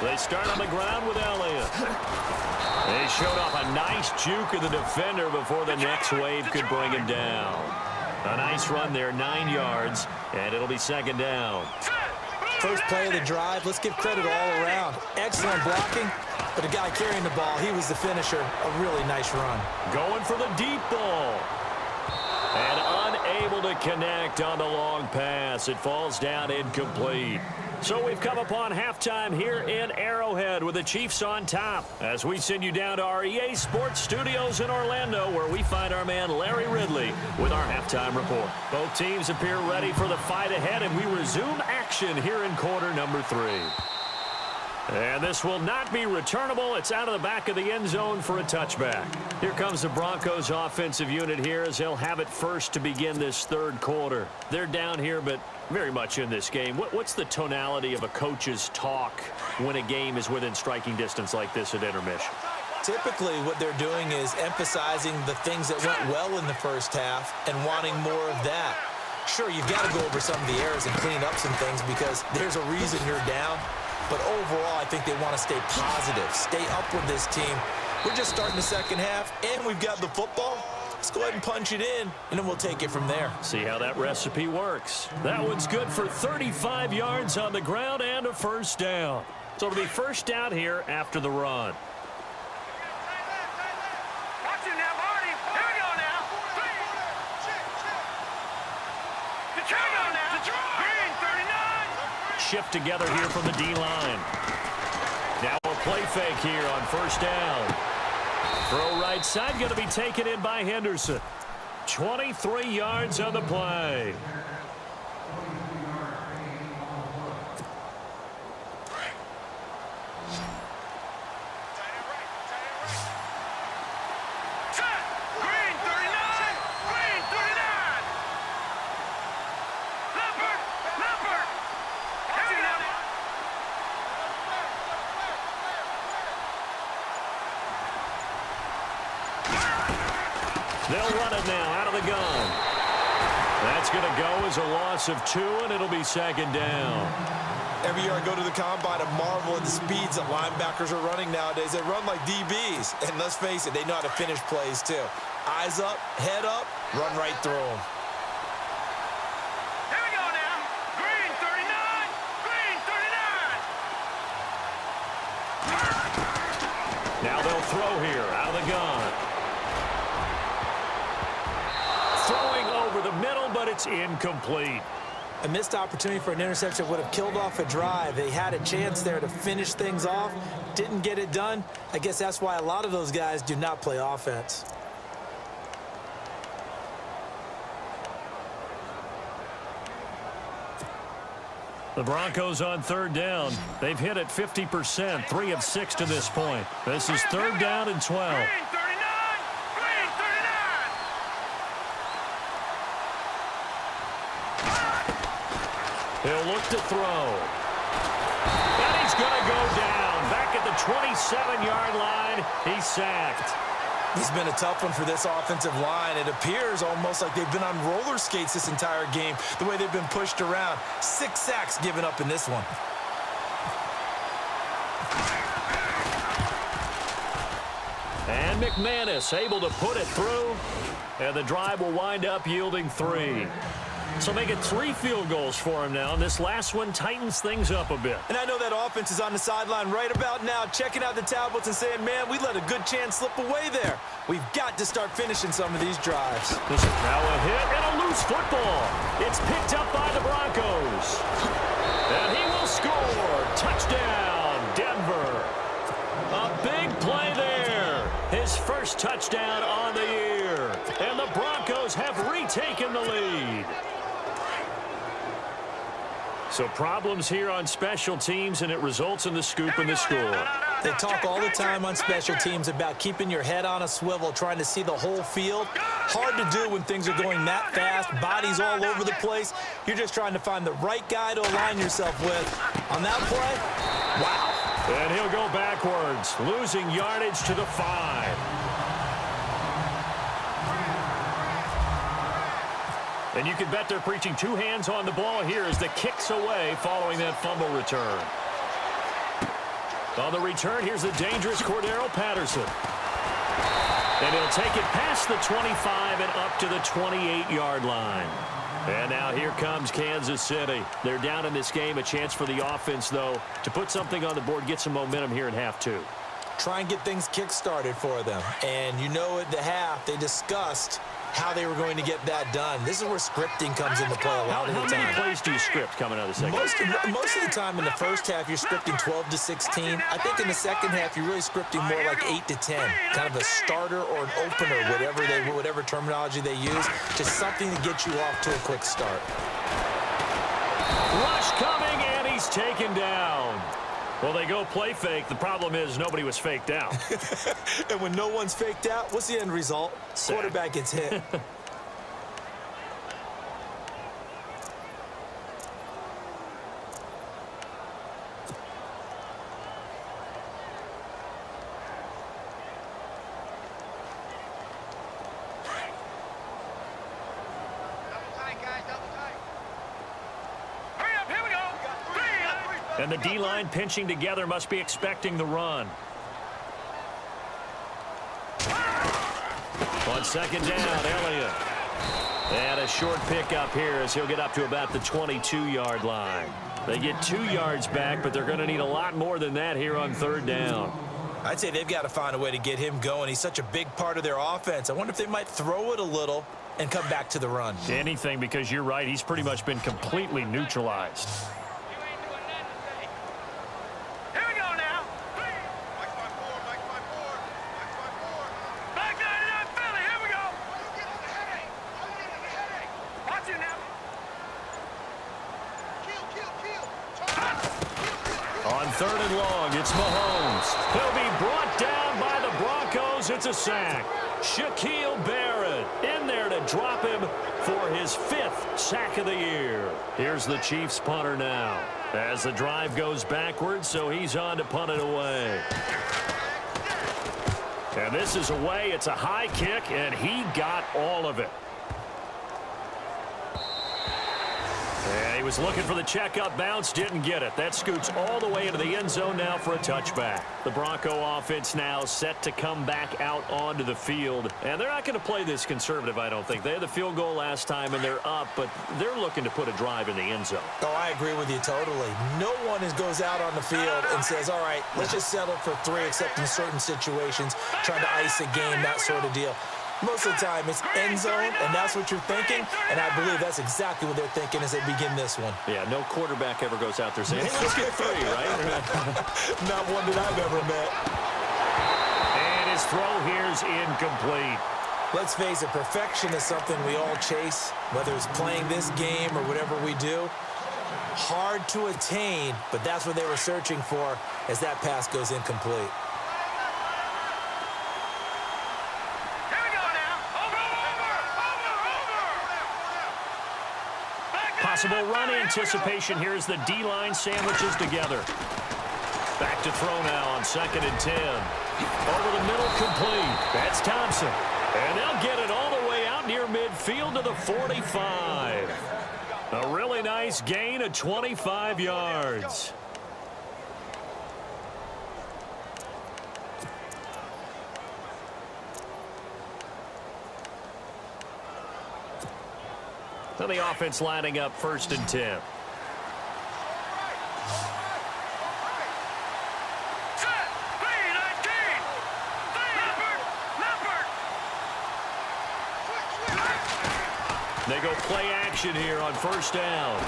Speaker 2: They start on the ground with Elliott. They showed off a nice juke of the defender before the next wave could bring him down. A nice run there, 9 yards, and it'll be second down.
Speaker 3: First play of the drive, let's give credit all around. Excellent blocking, but the guy carrying the ball, he was the finisher. A really nice run.
Speaker 2: Going for the deep ball. And unable to connect on the long pass. It falls down incomplete. So we've come upon halftime here in Arrowhead with the Chiefs on top as we send you down to our EA Sports Studios in Orlando where we find our man Larry Ridley with our halftime report. Both teams appear ready for the fight ahead, and we resume action here in quarter number 3. And this will not be returnable. It's out of the back of the end zone for a touchback. Here comes the Broncos offensive unit here as they'll have it first to begin this third quarter. They're down here, but very much in this game. What's the tonality of a coach's talk when a game is within striking distance like this at intermission?
Speaker 3: Typically, what they're doing is emphasizing the things that went well in the first half and wanting more of that. Sure, you've got to go over some of the errors and clean up some things because there's a reason you're down. But overall, I think they want to stay positive, stay up with this team. We're just starting the second half, and we've got the football. Let's go ahead and punch it in, and then we'll take it from there.
Speaker 2: See how that recipe works. That one's good for 35 yards on the ground and a first down. So it'll be first down here after the run.
Speaker 5: Watch it now, Marty. Here we go now. Here we go now. Green, 39.
Speaker 2: Shift together here from the D-line. Now a play fake here on first down. Throw right side, going to be taken in by Henderson. 23 yards on the play.
Speaker 5: Set. Green, 39. Green, 39. Leopard. Here we go.
Speaker 2: They'll run it now out of the gun. That's going to go as a loss of 2, and it'll be second down.
Speaker 4: Every year I go to the combine and marvel at the speeds that linebackers are running nowadays. They run like DBs. And let's face it, they know how to finish plays too. Eyes up, head up, run right through them.
Speaker 5: Here we go now. Green, 39. Green, 39.
Speaker 2: Now they'll throw here out of the gun. Throwing over the middle, but it's incomplete.
Speaker 3: A missed opportunity for an interception would have killed off a drive. They had a chance there to finish things off, didn't get it done. I guess that's why a lot of those guys do not play offense.
Speaker 2: The Broncos on third down. They've hit it 50%, 3 of 6 to this point. This is third down and 12.
Speaker 5: Green, 39. Green, 39.
Speaker 2: He'll look to throw. And he's going to go down. Back at the 27-yard line, he's sacked.
Speaker 4: It's been a tough one for this offensive line. It appears almost like they've been on roller skates this entire game, the way they've been pushed around. 6 sacks given up in this one.
Speaker 2: And McManus able to put it through. And the drive will wind up yielding 3. So make it 3 field goals for him now. And this last one tightens things up a bit.
Speaker 4: And I know that offense is on the sideline right about now, checking out the tablets and saying, man, we let a good chance slip away there. We've got to start finishing some of these drives.
Speaker 2: This is now a hit and a loose football. It's picked up by the Broncos. And he will score. Touchdown, Denver. A big play there. His first touchdown on the year. And the Broncos have retaken the lead. So problems here on special teams, and it results in the scoop and the score.
Speaker 3: They talk all the time on special teams about keeping your head on a swivel, trying to see the whole field. Hard to do when things are going that fast, bodies all over the place. You're just trying to find the right guy to align yourself with. On that play, wow.
Speaker 2: And he'll go backwards, losing yardage to the 5. And you can bet they're preaching 2 hands on the ball here as the kick's away following that fumble return. On the return, here's the dangerous Cordero Patterson. And he'll take it past the 25 and up to the 28-yard line. And now here comes Kansas City. They're down in this game. A chance for the offense, though, to put something on the board, get some momentum here in half 2.
Speaker 3: Try and get things kick-started for them. And you know at the half, they discussed how they were going to get that done. This is where scripting comes into play a lot of the
Speaker 2: How
Speaker 3: time.
Speaker 2: many plays do you script coming out of the second?
Speaker 3: Most of the time in the first half, you're scripting 12 to 16. I think in the second half, you're really scripting more like 8 to 10. Kind of a starter or an opener, whatever terminology they use. Just something to get you off to a quick start.
Speaker 2: Rush coming, and he's taken down. Well, they go play fake. The problem is nobody was faked out.
Speaker 3: And when no one's faked out, what's the end result?
Speaker 2: Sack.
Speaker 3: Quarterback gets hit.
Speaker 2: And the D-line pinching together must be expecting the run. On second down, Elliott. And a short pickup here as he'll get up to about the 22-yard line. They get 2 yards back, but they're going to need a lot more than that here on third down.
Speaker 4: I'd say they've got to find a way to get him going. He's such a big part of their offense. I wonder if they might throw it a little and come back to the run.
Speaker 2: Anything, because you're right, he's pretty much been completely neutralized. On third and long, it's Mahomes. He'll be brought down by the Broncos. It's a sack. Shaquille Barrett in there to drop him for his 5th sack of the year. Here's the Chiefs punter now as the drive goes backwards, so he's on to punt it away. And this is away. It's a high kick, and he got all of it. And he was looking for the check-up bounce, didn't get it. That scoots all the way into the end zone now for a touchback. The Bronco offense now set to come back out onto the field. And they're not going to play this conservative, I don't think. They had the field goal last time, and they're up, but they're looking to put a drive in the end zone.
Speaker 3: Oh, I agree with you totally. No one goes out on the field and says, all right, let's just settle for 3, except in certain situations, trying to ice a game, that sort of deal. Most of the time, it's end zone, and that's what you're thinking, and I believe that's exactly what they're thinking as they begin this one.
Speaker 2: Yeah, no quarterback ever goes out there saying, hey, let's get 3, right?
Speaker 3: Not one that I've ever met.
Speaker 2: And his throw here's incomplete.
Speaker 3: Let's face it, perfection is something we all chase, whether it's playing this game or whatever we do. Hard to attain, but that's what they were searching for as that pass goes incomplete.
Speaker 2: Possible run anticipation here as the D-line sandwiches together. Back to throw now on 2nd and 10. Over the middle, complete. That's Thompson. And they'll get it all the way out near midfield to the 45. A really nice gain of 25 yards. So the offense lining up 1st and 10. They go play action here on 1st down.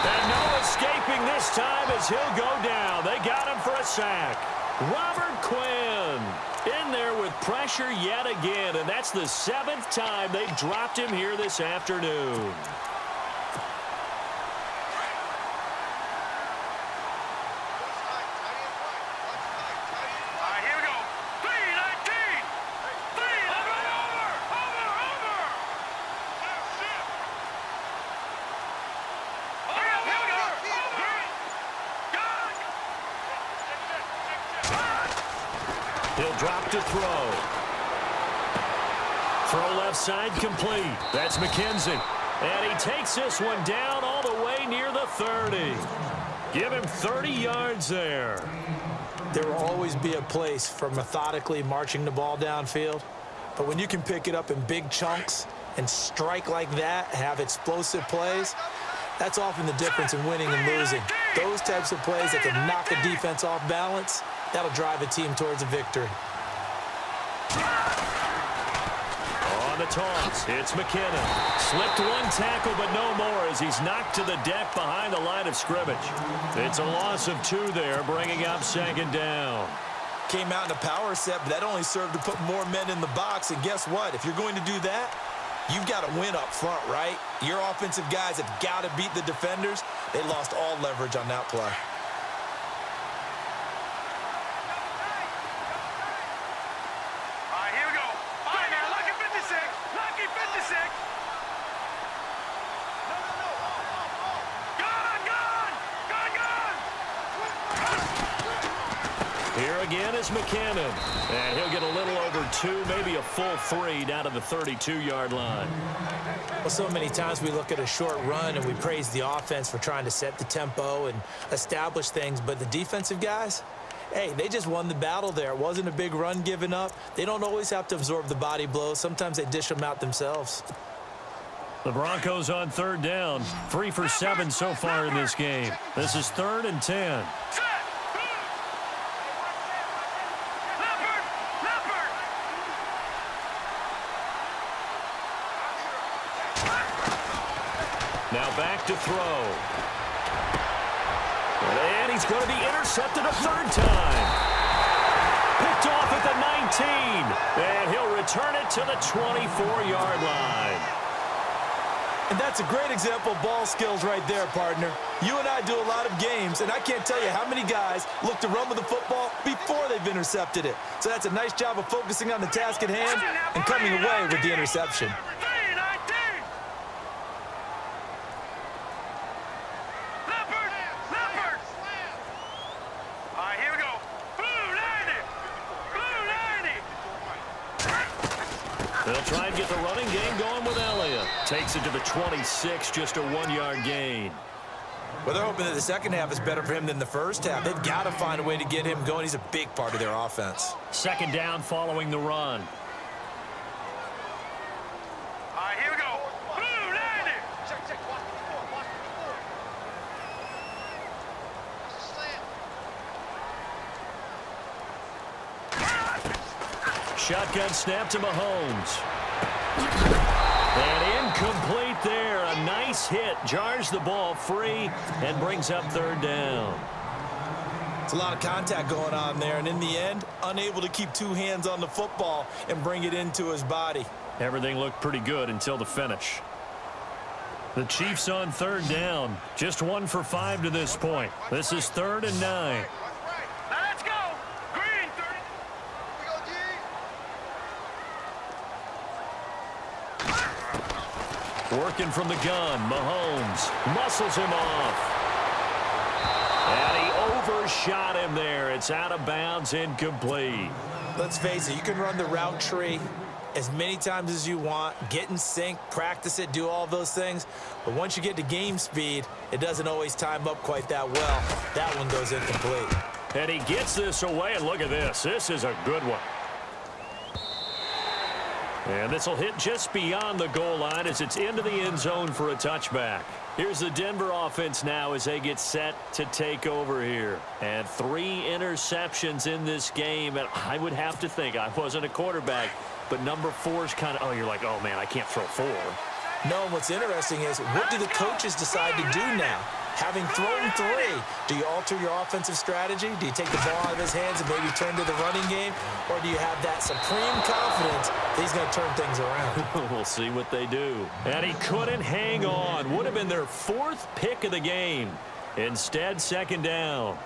Speaker 2: And no escaping this time as he'll go down. They got him for a sack. Robert Quinn in there with pressure yet again, and that's the 7th time they've dropped him here this afternoon. He'll drop to throw. Throw left side complete. That's McKenzie. And he takes this one down all the way near the 30. Give him 30 yards there.
Speaker 3: There will always be a place for methodically marching the ball downfield. But when you can pick it up in big chunks and strike like that, have explosive plays, that's often the difference in winning and losing. Those types of plays that can knock a defense off balance, that'll drive a team towards a victory.
Speaker 2: On on the toss. It's McKinnon. Slipped one tackle, but no more as he's knocked to the deck behind the line of scrimmage. It's a loss of 2 there, bringing up 2nd down.
Speaker 4: Came out in a power set, but that only served to put more men in the box. And guess what? If you're going to do that, you've got to win up front, right? Your offensive guys have got to beat the defenders. They lost all leverage on that play.
Speaker 5: All right, here we go. All right, now, lucky 56. Lucky 56. Gone, gone. Gone, gone.
Speaker 2: Here again is McKinnon. And he'll get a little over 2, maybe a full 3 down to the 32-yard line.
Speaker 3: Well, so many times we look at a short run and we praise the offense for trying to set the tempo and establish things, but the defensive guys, hey, they just won the battle there. It wasn't a big run given up. They don't always have to absorb the body blows. Sometimes they dish them out themselves.
Speaker 2: The Broncos on 3rd down. 3 for 7 so far in this game. This is 3rd and 10.
Speaker 5: Set. Leopard. Leopard.
Speaker 2: Now back to throw. And he's going to be intercepted a 3rd time. Picked off at the 19. And he'll return it to the 24-yard line.
Speaker 4: And that's a great example of ball skills right there, partner. You and I do a lot of games, and I can't tell you how many guys look to run with the football before they've intercepted it. So that's a nice job of focusing on the task at hand and coming away with the interception.
Speaker 5: 319. Leopard. Leopard. All right, here we go. Blue 90. Blue 90.
Speaker 2: They'll try and get the running game going with Elliott. Takes it to the 26, just a 1-yard gain.
Speaker 4: Well, they're hoping that the second half is better for him than the first half. They've got to find a way to get him going. He's a big part of their offense.
Speaker 2: 2nd down following the run.
Speaker 5: All right, here we go. Blue 90.
Speaker 2: Shotgun snap to Mahomes. And incomplete there. A nice hit. Jars the ball free and brings up 3rd down.
Speaker 4: It's a lot of contact going on there, and in the end, unable to keep 2 hands on the football and bring it into his body.
Speaker 2: Everything looked pretty good until the finish. The Chiefs on 3rd down. Just 1 for 5 to this point. This is 3rd and 9.
Speaker 5: Now let's go. Green 30.
Speaker 2: Working from the gun, Mahomes muscles him off. And he overshot him there. It's out of bounds, incomplete.
Speaker 3: Let's face it, you can run the route tree as many times as you want, get in sync, practice it, do all those things. But once you get to game speed, it doesn't always time up quite that well. That one goes incomplete.
Speaker 2: And he gets this away, and look at this. This is a good one. And this will hit just beyond the goal line as it's into the end zone for a touchback. Here's the Denver offense now as they get set to take over here. And 3 interceptions in this game. And I would have to think, I wasn't a quarterback, but number 4 is kind of, oh, you're like, oh, man, I can't throw 4.
Speaker 3: No, what's interesting is what do the coaches decide to do now? Having thrown 3, do you alter your offensive strategy? Do you take the ball out of his hands and maybe turn to the running game? Or do you have that supreme confidence that he's going to turn things around?
Speaker 2: We'll see what they do. And he couldn't hang on. Would have been their 4th pick of the game. Instead, 2nd down.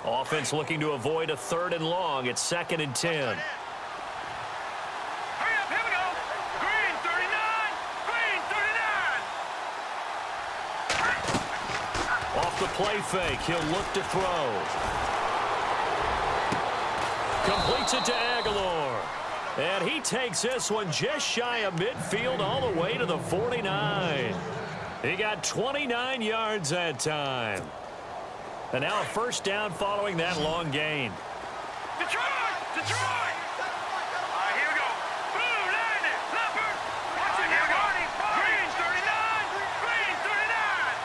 Speaker 2: Offense looking to avoid a 3rd and long. It's 2nd and 10.
Speaker 5: Hurry up, here we go. Green 39. Green 39.
Speaker 2: Off the play fake, he'll look to throw. Completes it to Aguilar. And he takes this one just shy of midfield all the way to the 49. He got 29 yards that time. And now a 1st down following that long gain.
Speaker 5: Detroit! Detroit! All right, here we go. Blue 90. Leopard. Watch it, here we go. Green 39. Green 39.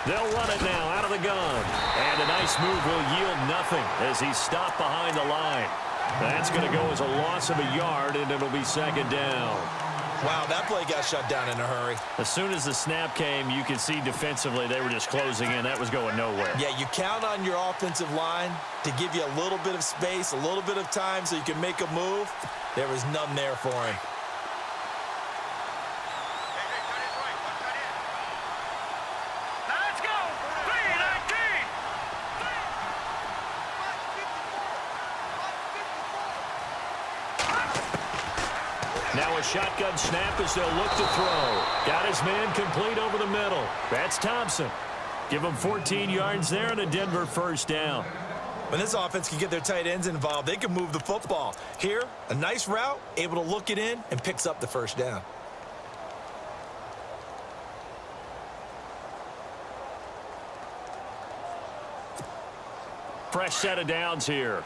Speaker 2: They'll run it now out of the the gun. And a nice move will yield nothing as he's stopped behind the line. That's going to go as a loss of a yard, and it'll be second down.
Speaker 4: Wow, that play got shut down in a hurry.
Speaker 2: As soon as the snap came, you could see defensively they were just closing in. That was going nowhere.
Speaker 4: Yeah, you count on your offensive line to give you a little bit of space, a little bit of time so you can make a move. There was none there for him.
Speaker 5: Let's go! 3-19!
Speaker 2: Now a shotgun snap as they'll look to throw. Got his man complete over the middle. That's Thompson. Give him 14 yards there and a Denver first down.
Speaker 4: When this offense can get their tight ends involved, they can move the football. Here, a nice route, able to look it in, and picks up the first down.
Speaker 2: Fresh set of downs here.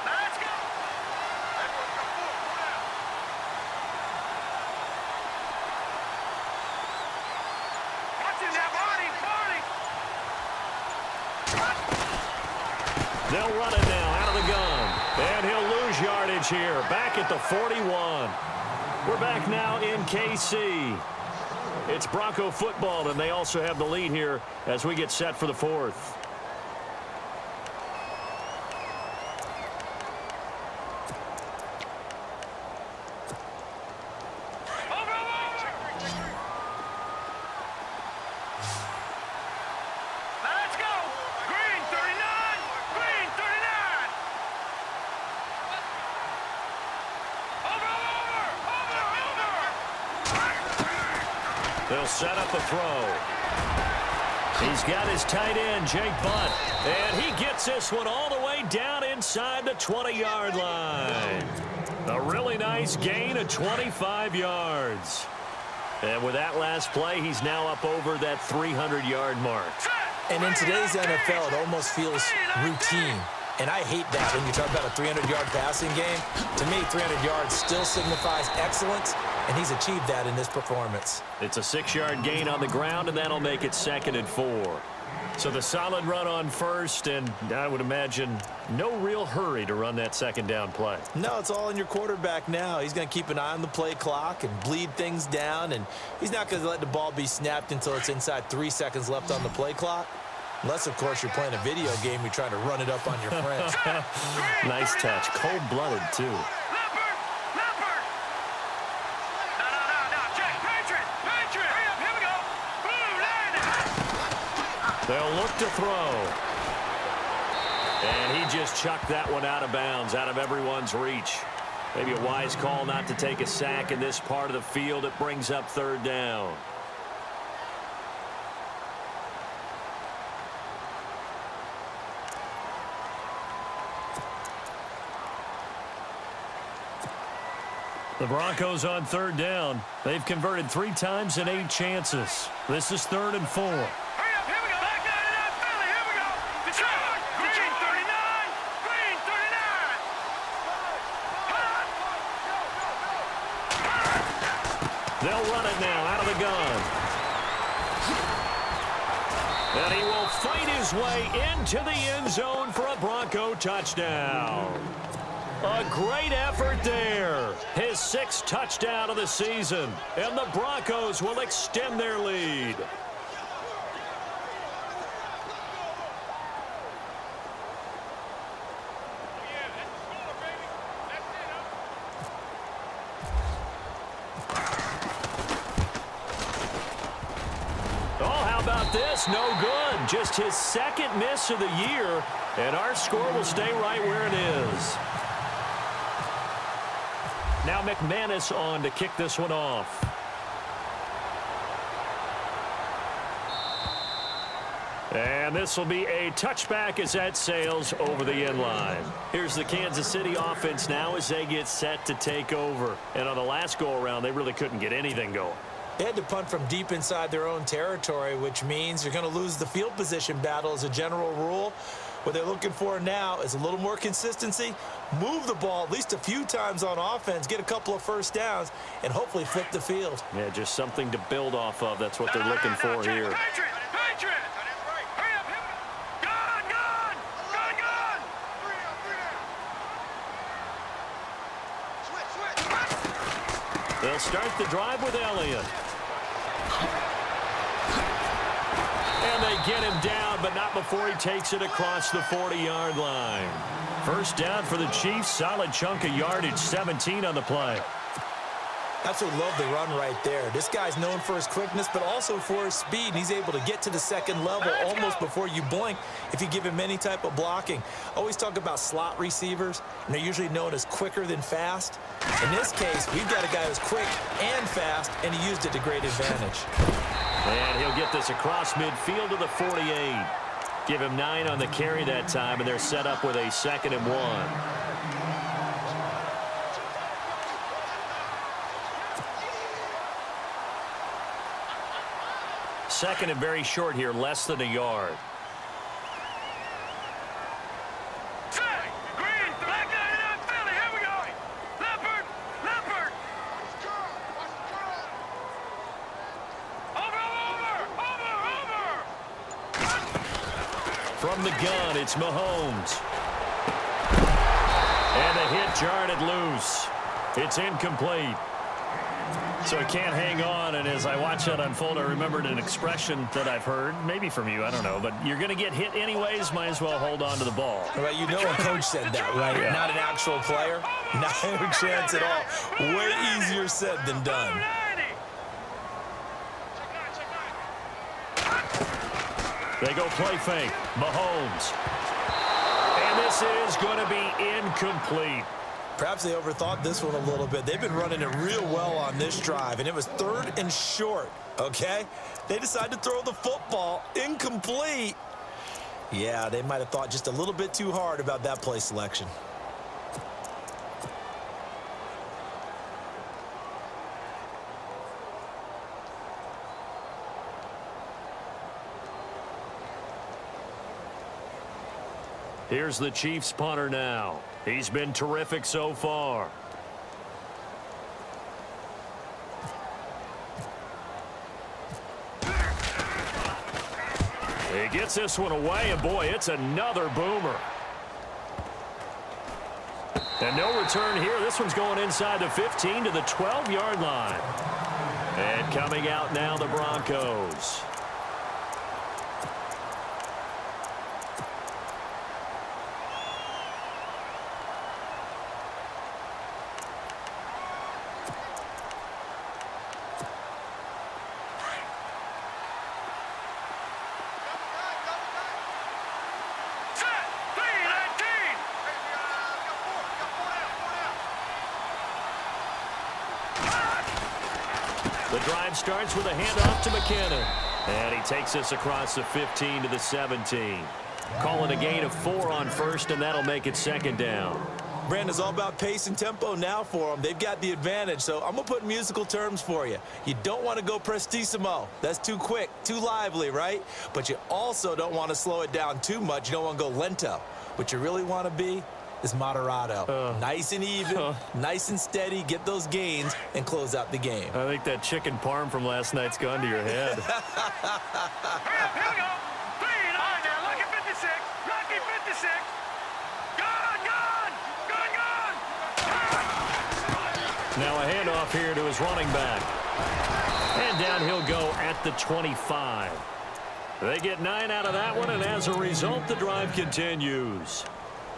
Speaker 5: Let's go! Watching that body,
Speaker 2: They'll run it now out of the gun. And he'll lose yardage here. Back at the 41. We're back now in KC. It's Bronco football, and they also have the lead here as we get set for the fourth.
Speaker 5: Let's go! Green 39! Green 39! Over!
Speaker 2: They'll set up a throw. He's got his tight end, Jake Butt. And he gets this one all the way down inside the 20-yard line. A really nice gain of 25 yards. And with that last play, he's now up over that 300-yard mark.
Speaker 3: And in today's NFL, it almost feels routine. And I hate that when you talk about a 300-yard passing game. To me, 300 yards still signifies excellence, and he's achieved that in this performance.
Speaker 2: It's a 6-yard gain on the ground, and that'll make it 2nd and 4. So the solid run on first, and I would imagine no real hurry to run that second down play.
Speaker 3: No, it's all in your quarterback now. He's going to keep an eye on the play clock and bleed things down, and he's not going to let the ball be snapped until it's inside 3 seconds left on the play clock. Unless, of course, you're playing a video game, you're trying to run it up on your friends.
Speaker 2: Nice touch. Cold-blooded, too.
Speaker 5: Leopard! Leopard! No, Jack, Patriot! Hurry up, here we go! Blue, landing!
Speaker 2: They'll look to throw. And he just chucked that one out of bounds, out of everyone's reach. Maybe a wise call not to take a sack in this part of the field. It brings up 3rd down. The Broncos on 3rd down. They've converted 3 times in 8 chances. This is 3rd and 4.
Speaker 5: Hurry up, here we go! Back down to that Philly, here we go! Detroit! Green 39! Green 39!
Speaker 2: They'll run it now out of the gun. And he will fight his way into the end zone for a Bronco touchdown. A great effort there. His 6th touchdown of the season. And the Broncos will extend their lead. Oh, how about this? No good. Just his 2nd miss of the year. And our score will stay right where it is. Now McManus on to kick this one off. And this will be a touchback as that sails over the end line. Here's the Kansas City offense now as they get set to take over. And on the last go-around, they really couldn't get anything going.
Speaker 3: They had to punt from deep inside their own territory, which means you're going to lose the field position battle as a general rule. What they're looking for now is a little more consistency, move the ball at least a few times on offense, get a couple of first downs, and hopefully flip the field.
Speaker 2: Yeah, just something to build off of. That's what they're looking for here.
Speaker 5: Patriot! Patriot! Hurry up! Gun! Gun! Gun! Gun!
Speaker 2: They'll start the drive with Elliott. And they get him down, but not before he takes it across the 40-yard line. First down for the Chiefs. Solid chunk of yardage, 17 on the play.
Speaker 3: Absolutely love the run right there. This guy's known for his quickness, but also for his speed. He's able to get to the second level almost before you blink if you give him any type of blocking. Always talk about slot receivers, and they're usually known as quicker than fast. In this case, we've got a guy who's quick and fast, and he used it to great advantage.
Speaker 2: And he'll get this across midfield to the 48. Give him 9 on the carry that time, and they're set up with a 2nd and 1. Second and very short here, less than a yard.
Speaker 5: Set! Green! Black line out, Philly! Here we go! Leopard! Leopard! Over!
Speaker 2: From the gun, it's Mahomes. And the hit jarred it loose. It's incomplete. So he can't hang on, and as I watch that unfold, I remembered an expression that I've heard, maybe from you, I don't know, but you're going to get hit anyways, might as well hold on to the ball.
Speaker 3: Right, you know a coach said that, right?
Speaker 2: Yeah.
Speaker 3: Not an actual player. Not a chance at all. Way easier said than done.
Speaker 2: They go play fake. Mahomes. And this is going to be incomplete.
Speaker 3: Perhaps they overthought this one a little bit. They've been running it real well on this drive, and it was 3rd and short, okay? They decided to throw the football incomplete. Yeah, they might have thought just a little bit too hard about that play selection.
Speaker 2: Here's the Chiefs punter now. He's been terrific so far. He gets this one away, and boy, it's another boomer. And no return here. This one's going inside the 15 to the 12-yard line. And coming out now, the Broncos. The drive starts with a handoff to McKinnon. And he takes this across the 15 to the 17. Call it a gain of 4 on first, and that'll make it 2nd down.
Speaker 3: Brandon's all about pace and tempo now for them. They've got the advantage, so I'm going to put musical terms for you. You don't want to go prestissimo. That's too quick, too lively, right? But you also don't want to slow it down too much. You don't want to go lento. What you really want to be is moderato. Nice and even, nice and steady, get those gains, and close out the game.
Speaker 2: I think that chicken parm from last night's gone to your head.
Speaker 5: Here we go! 3, 9, now, lucky 56! Lucky 56! Gun! Gun! Gun! Gun!
Speaker 2: Now a handoff here to his running back. And down he'll go at the 25. They get 9 out of that one, and as a result, the drive continues.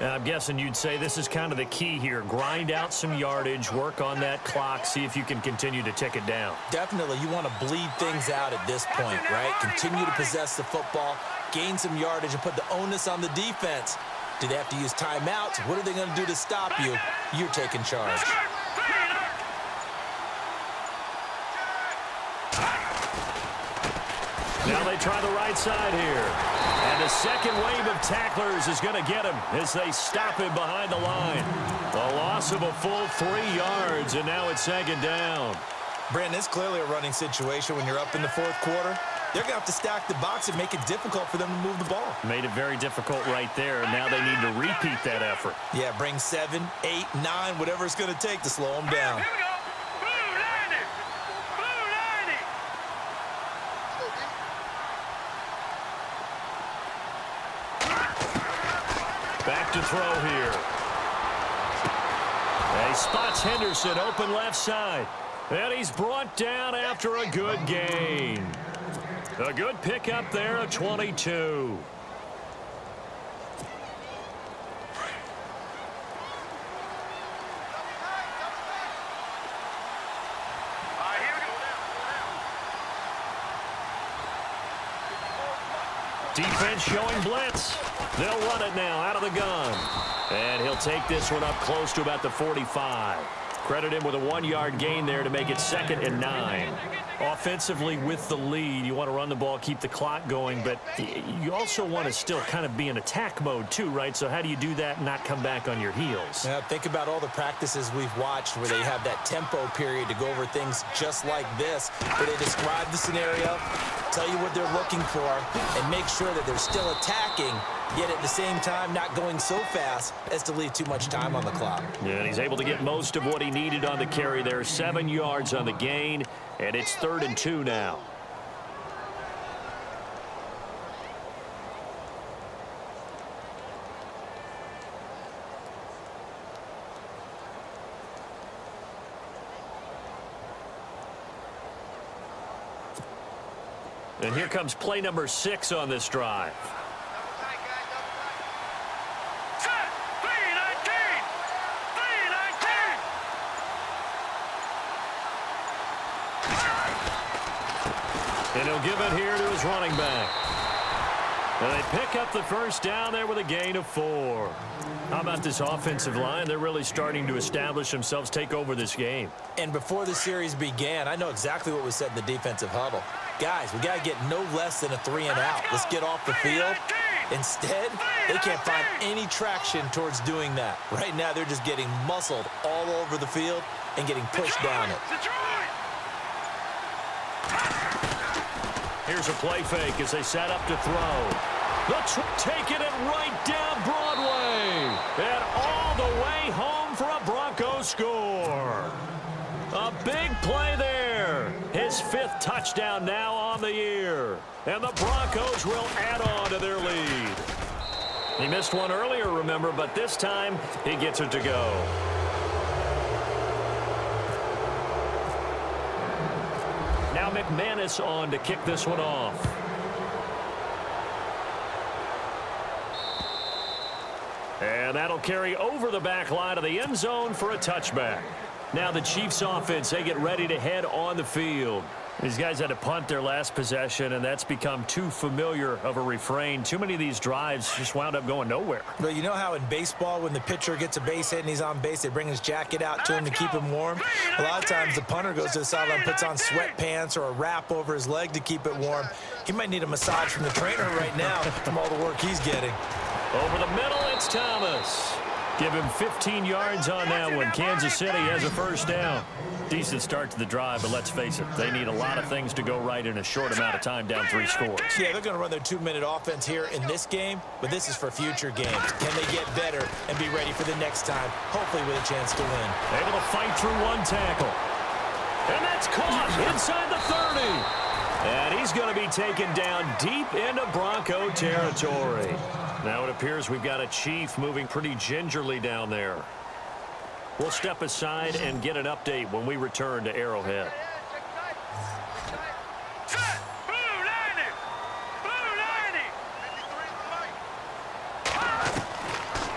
Speaker 2: I'm guessing you'd say this is kind of the key here. Grind out some yardage, work on that clock, see if you can continue to tick it down.
Speaker 3: Definitely, you want to bleed things out at this point, right? Continue to possess the football, gain some yardage, and put the onus on the defense. Do they have to use timeouts? What are they going to do to stop you? You're taking charge.
Speaker 2: Now they try the right side here. And the second wave of tacklers is going to get him as they stop him behind the line. A loss of a full 3 yards, and now it's 2nd down.
Speaker 3: Brandon, it's clearly a running situation when you're up in the 4th quarter.
Speaker 4: they're going to have to stack the box and make it difficult for them to move the ball.
Speaker 2: Made it very difficult right there. Now they need to repeat that effort.
Speaker 4: Yeah, bring 7, 8, 9, whatever it's going to take to slow them down.
Speaker 5: Here we go. Blue 90. Blue 90.
Speaker 2: Back to throw here. He spots Henderson open left side. And he's brought down after a good gain. A good pickup there of 22.
Speaker 5: Here we go.
Speaker 2: Defense showing blitz. They'll run it now out of the gun. And he'll take this one up close to about the 45. Credit him with a 1-yard gain there to make it 2nd and 9. Offensively with the lead, you want to run the ball, keep the clock going, but you also want to still kind of be in attack mode too, right? So how do you do that and not come back on your heels?
Speaker 3: Yeah, think about all the practices we've watched where they have that tempo period to go over things just like this, where they describe the scenario, tell you what they're looking for, and make sure that they're still attacking, yet at the same time not going so fast as to leave too much time on the clock.
Speaker 2: Yeah, and he's able to get most of what he needed on the carry there. 7 yards on the gain, and it's 3rd and 2 now. And here comes play number 6 on this drive.
Speaker 5: Set. 319. 319.
Speaker 2: And he'll give it here to his running back. And they pick up the first down there with a gain of 4. How about this offensive line? They're really starting to establish themselves, take over this game.
Speaker 3: And before the series began, I know exactly what was said in the defensive huddle. Guys, we got to get no less than a 3 and out. Let's get off the field. Instead, they can't find any traction towards doing that. Right now, they're just getting muscled all over the field and getting pushed down it.
Speaker 2: Here's a play fake as they set up to throw. Taking it right down Broadway. And all the way home for a Broncos score. A big play there. His 5th touchdown now on the year. And the Broncos will add on to their lead. He missed one earlier, remember, but this time he gets it to go. Now McManus on to kick this one off. And that'll carry over the back line of the end zone for a touchback. Now the Chiefs offense, they get ready to head on the field. These guys had to punt their last possession, and that's become too familiar of a refrain. Too many of these drives just wound up going nowhere.
Speaker 3: But you know how in baseball, when the pitcher gets a base hit and he's on base, they bring his jacket out to him to keep him warm? A lot of times the punter goes to the sideline, puts on sweatpants or a wrap over his leg to keep it warm. He might need a massage from the trainer right now from all the work he's getting.
Speaker 2: Over the middle, it's Thomas. Give him 15 yards on that one. Kansas City has a first down. Decent start to the drive, but let's face it, they need a lot of things to go right in a short amount of time, down 3 scores.
Speaker 3: Yeah, they're going to run their 2-minute offense here in this game, but this is for future games. Can they get better and be ready for the next time, hopefully with a chance to win?
Speaker 2: Able to fight through one tackle. And that's caught inside the 30. And he's going to be taken down deep into Bronco territory. Now it appears we've got a Chief moving pretty gingerly down there. We'll step aside and get an update when we return to Arrowhead.
Speaker 5: Blue 90. Blue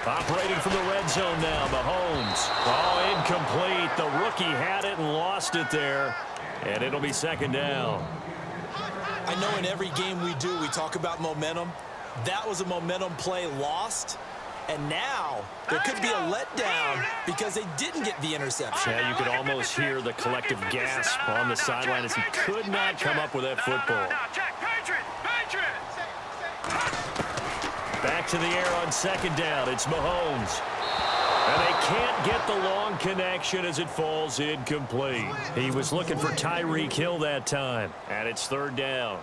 Speaker 5: 90.
Speaker 2: Operating from the red zone now, Mahomes. Oh, incomplete. The rookie had it and lost it there. And it'll be 2nd down.
Speaker 3: I know in every game we do, we talk about momentum. That was a momentum play lost. And now there could be a letdown because they didn't get the interception.
Speaker 2: Yeah, you could almost hear the collective gasp on the sideline as he could not come up with that football. Back to the air on 2nd down. It's Mahomes. And they can't get the long connection as it falls incomplete. He was looking for Tyreek Hill that time. And it's 3rd down.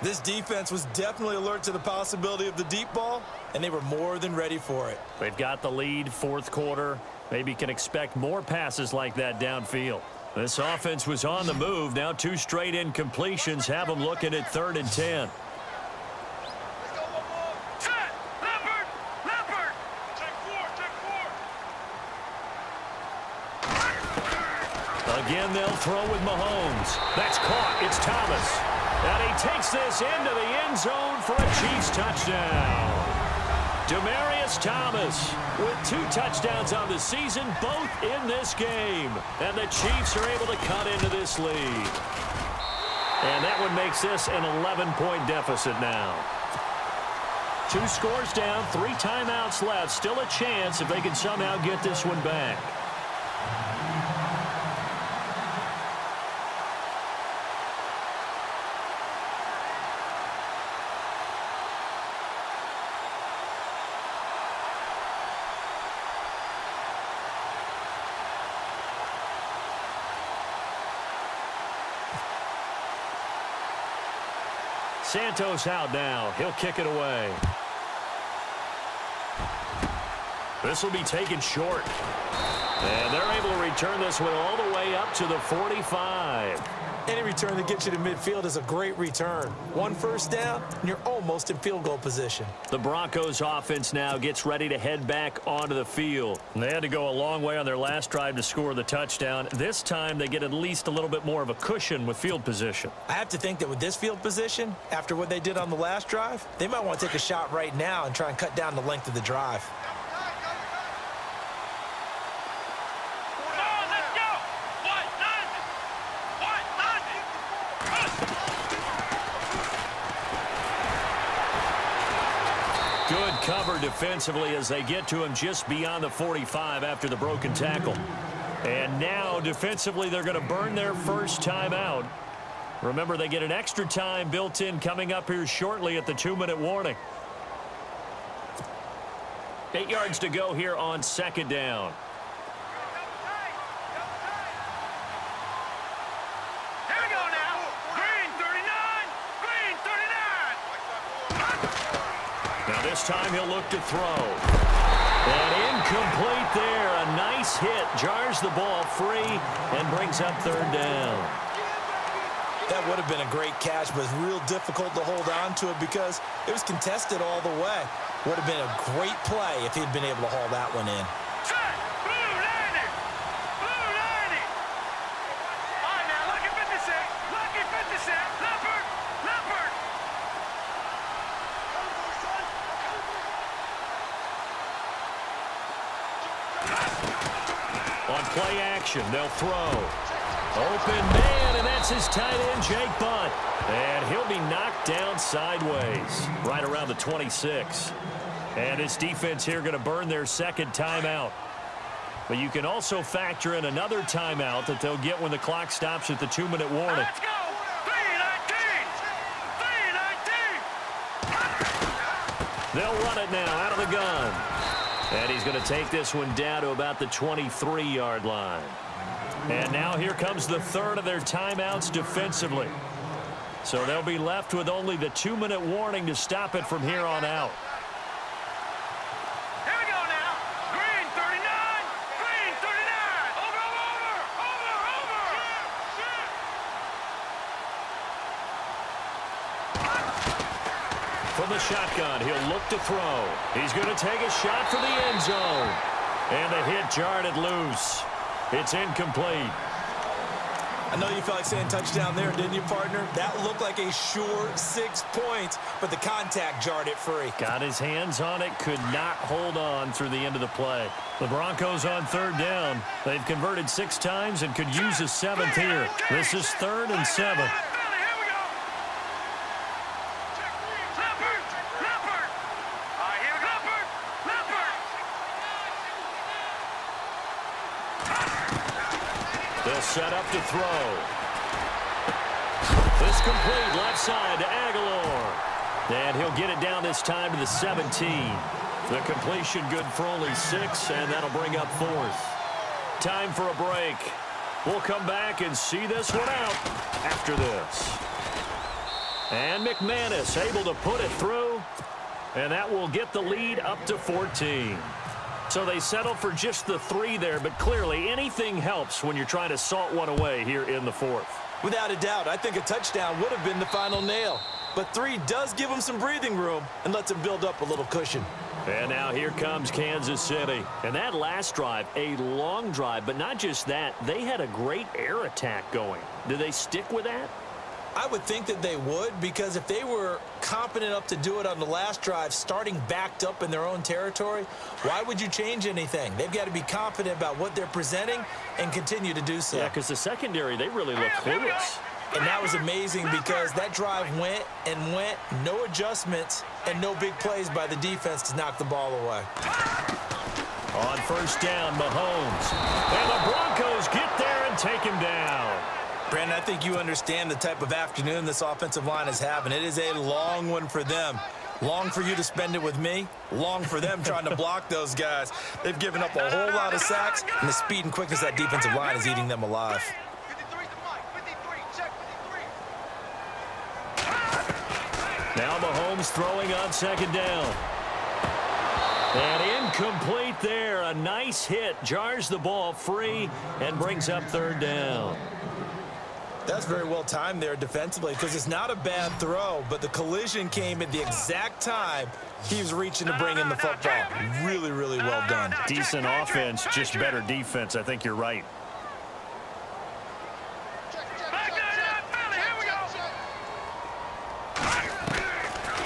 Speaker 4: This defense was definitely alert to the possibility of the deep ball, and they were more than ready for it.
Speaker 2: They've got the lead, fourth quarter. Maybe can expect more passes like that downfield. This offense was on the move. Now 2 straight incompletions have them looking at 3rd and 10. Again, they'll throw with Mahomes. That's caught. It's Thomas. And he takes this into the end zone for a Chiefs touchdown. Demaryius Thomas with 2 touchdowns on the season, both in this game. And the Chiefs are able to cut into this lead. And that one makes this an 11-point deficit now. 2 scores down, 3 timeouts left. Still a chance if they can somehow get this one back. Santos out now. He'll kick it away. This will be taken short. And they're able to return this one all the way up to the 45.
Speaker 3: Any return that gets you to midfield is a great return. 1 first down, and you're almost in field goal position.
Speaker 2: The Broncos offense now gets ready to head back onto the field. And they had to go a long way on their last drive to score the touchdown. This time they get at least a little bit more of a cushion with field position.
Speaker 3: I have to think that with this field position, after what they did on the last drive, they might want to take a shot right now and try and cut down the length of the drive.
Speaker 2: Good cover defensively as they get to him just beyond the 45 after the broken tackle. And now defensively they're going to burn their first timeout. Remember, they get an extra time built in coming up here shortly at the 2-minute warning. 8 yards to go here on 2nd down. Now this time he'll look to throw. And incomplete there. A nice hit. Jars the ball free and brings up 3rd down.
Speaker 3: That would have been a great catch, but it's real difficult to hold on to it because it was contested all the way. Would have been a great play if he'd been able to haul that one in.
Speaker 2: On play action, they'll throw. Open man, and that's his tight end, Jake Butt. And he'll be knocked down sideways, right around the 26. And this defense here going to burn their 2nd timeout. But you can also factor in another timeout that they'll get when the clock stops at the 2-minute warning.
Speaker 5: Let's go! 3-19!
Speaker 2: They'll run it now out of the gun. And he's going to take this one down to about the 23-yard line. And now here comes the 3rd of their timeouts defensively. So they'll be left with only the 2-minute warning to stop it from here on out.
Speaker 5: Here we go now. Green 39. Green 39. Over.
Speaker 2: From the shotgun, he'll look to throw. He's going to take a shot for the end zone. And the hit jarred it loose. It's incomplete.
Speaker 3: I know you felt like saying touchdown there, didn't you, partner? That looked like a sure 6 points, but the contact jarred it free.
Speaker 2: Got his hands on it, could not hold on through the end of the play. The Broncos on 3rd down. They've converted 6 times and could use a 7th here. This is 3rd and 7. They'll set up to throw. This complete left side to Aguilar. And he'll get it down this time to the 17. The completion good for only 6, and that'll bring up 4th. Time for a break. We'll come back and see this one out after this. And McManus able to put it through. And that will get the lead up to 14. So they settle for just the 3 there, but clearly anything helps when you're trying to salt one away here in the 4th.
Speaker 3: Without a doubt, I think a touchdown would have been the final nail. But 3 does give them some breathing room and lets them build up a little cushion.
Speaker 2: And now here comes Kansas City. And that last drive, a long drive, but not just that, they had a great air attack going. Do they stick with that?
Speaker 3: I would think that they would, because if they were competent enough to do it on the last drive, starting backed up in their own territory, why would you change anything? They've got to be confident about what they're presenting and continue to do so.
Speaker 2: Yeah, because the secondary, they really look clueless.
Speaker 3: And that was amazing because that drive went and went, no adjustments, and no big plays by the defense to knock the ball away.
Speaker 2: On first down, Mahomes. And the Broncos get there and take him down.
Speaker 3: Brandon, I think you understand the type of afternoon this offensive line is having. It is a long one for them. Long for you to spend it with me. Long for them trying to block those guys. They've given up a whole lot of sacks, and the speed and quickness of that defensive line is eating them alive.
Speaker 2: Now Mahomes throwing on second down. And incomplete there. A nice hit. Jars the ball free and brings up third down.
Speaker 3: That's very well timed there defensively because it's not a bad throw, but the collision came at the exact time he was reaching to bring in the football. Really, really well done.
Speaker 2: Decent offense, just better defense. I think you're right.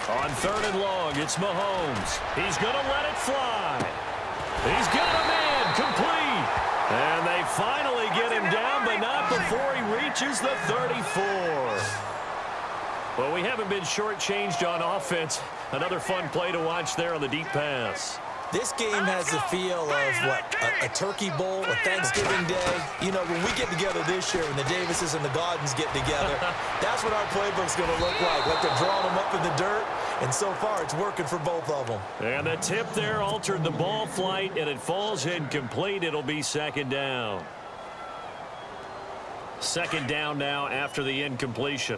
Speaker 2: On third and long, it's Mahomes. He's going to let it fly. He's got a man complete. And they finally get him down, but not before he reaches the 34. Well, we haven't been shortchanged on offense. Another fun play to watch there on the deep pass.
Speaker 3: This game has the feel of, what, a turkey bowl, a Thanksgiving day. You know, when we get together this year, when the Davises and the Gaudens get together, that's what our playbook's going to look like they're drawing them up in the dirt, and so far it's working for both of them. And
Speaker 2: the tip there altered the ball flight, and it falls incomplete. It'll be second down. Second down now after the incompletion.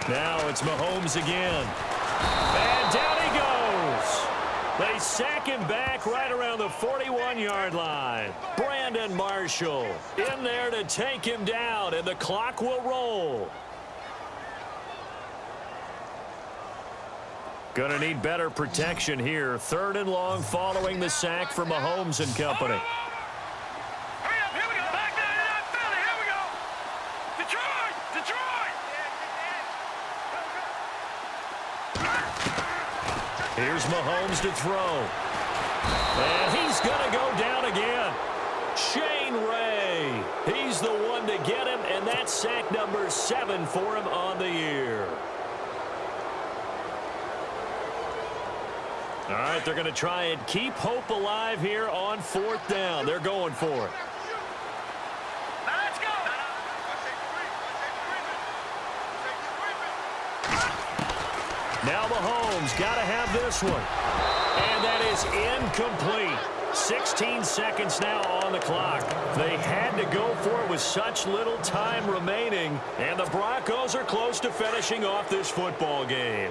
Speaker 2: Now it's Mahomes again. And down he goes. They sack him back right around the 41-yard line. Brandon Marshall in there to take him down, and the clock will roll. Gonna need better protection here. Third and long following the sack for Mahomes and company. Here's Mahomes to throw. And he's going to go down again. Shane Ray. He's the one to get him, and that's sack number 7 for him on the year. All right, they're going to try and keep hope alive here on fourth down. They're going for it. Now Mahomes got to have this one. And that is incomplete. 16 seconds now on the clock. They had to go for it with such little time remaining. And the Broncos are close to finishing off this football game.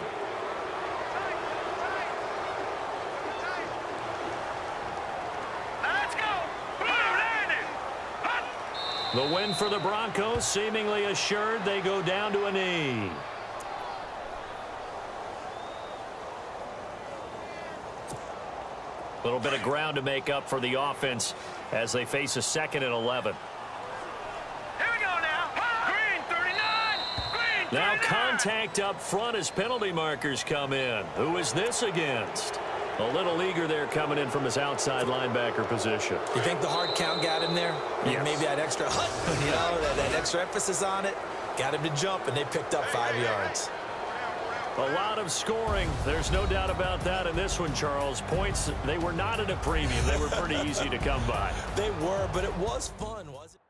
Speaker 2: The win for the Broncos seemingly assured. They go down to a knee. A little bit of ground to make up for the offense as they face a 2nd and 11.
Speaker 5: Here we go now. Green 39. Green 39.
Speaker 2: Now contact up front as penalty markers come in. Who is this against? A little eager there coming in from his outside linebacker position.
Speaker 3: You think the hard count got him there?
Speaker 2: Yes.
Speaker 3: Maybe that extra that extra emphasis on it got him to jump, and they picked up 5 yards.
Speaker 2: A lot of scoring. There's no doubt about that in this one, Charles. Points, they were not at a premium. They were pretty easy to come by.
Speaker 3: They were, but it was fun, wasn't it?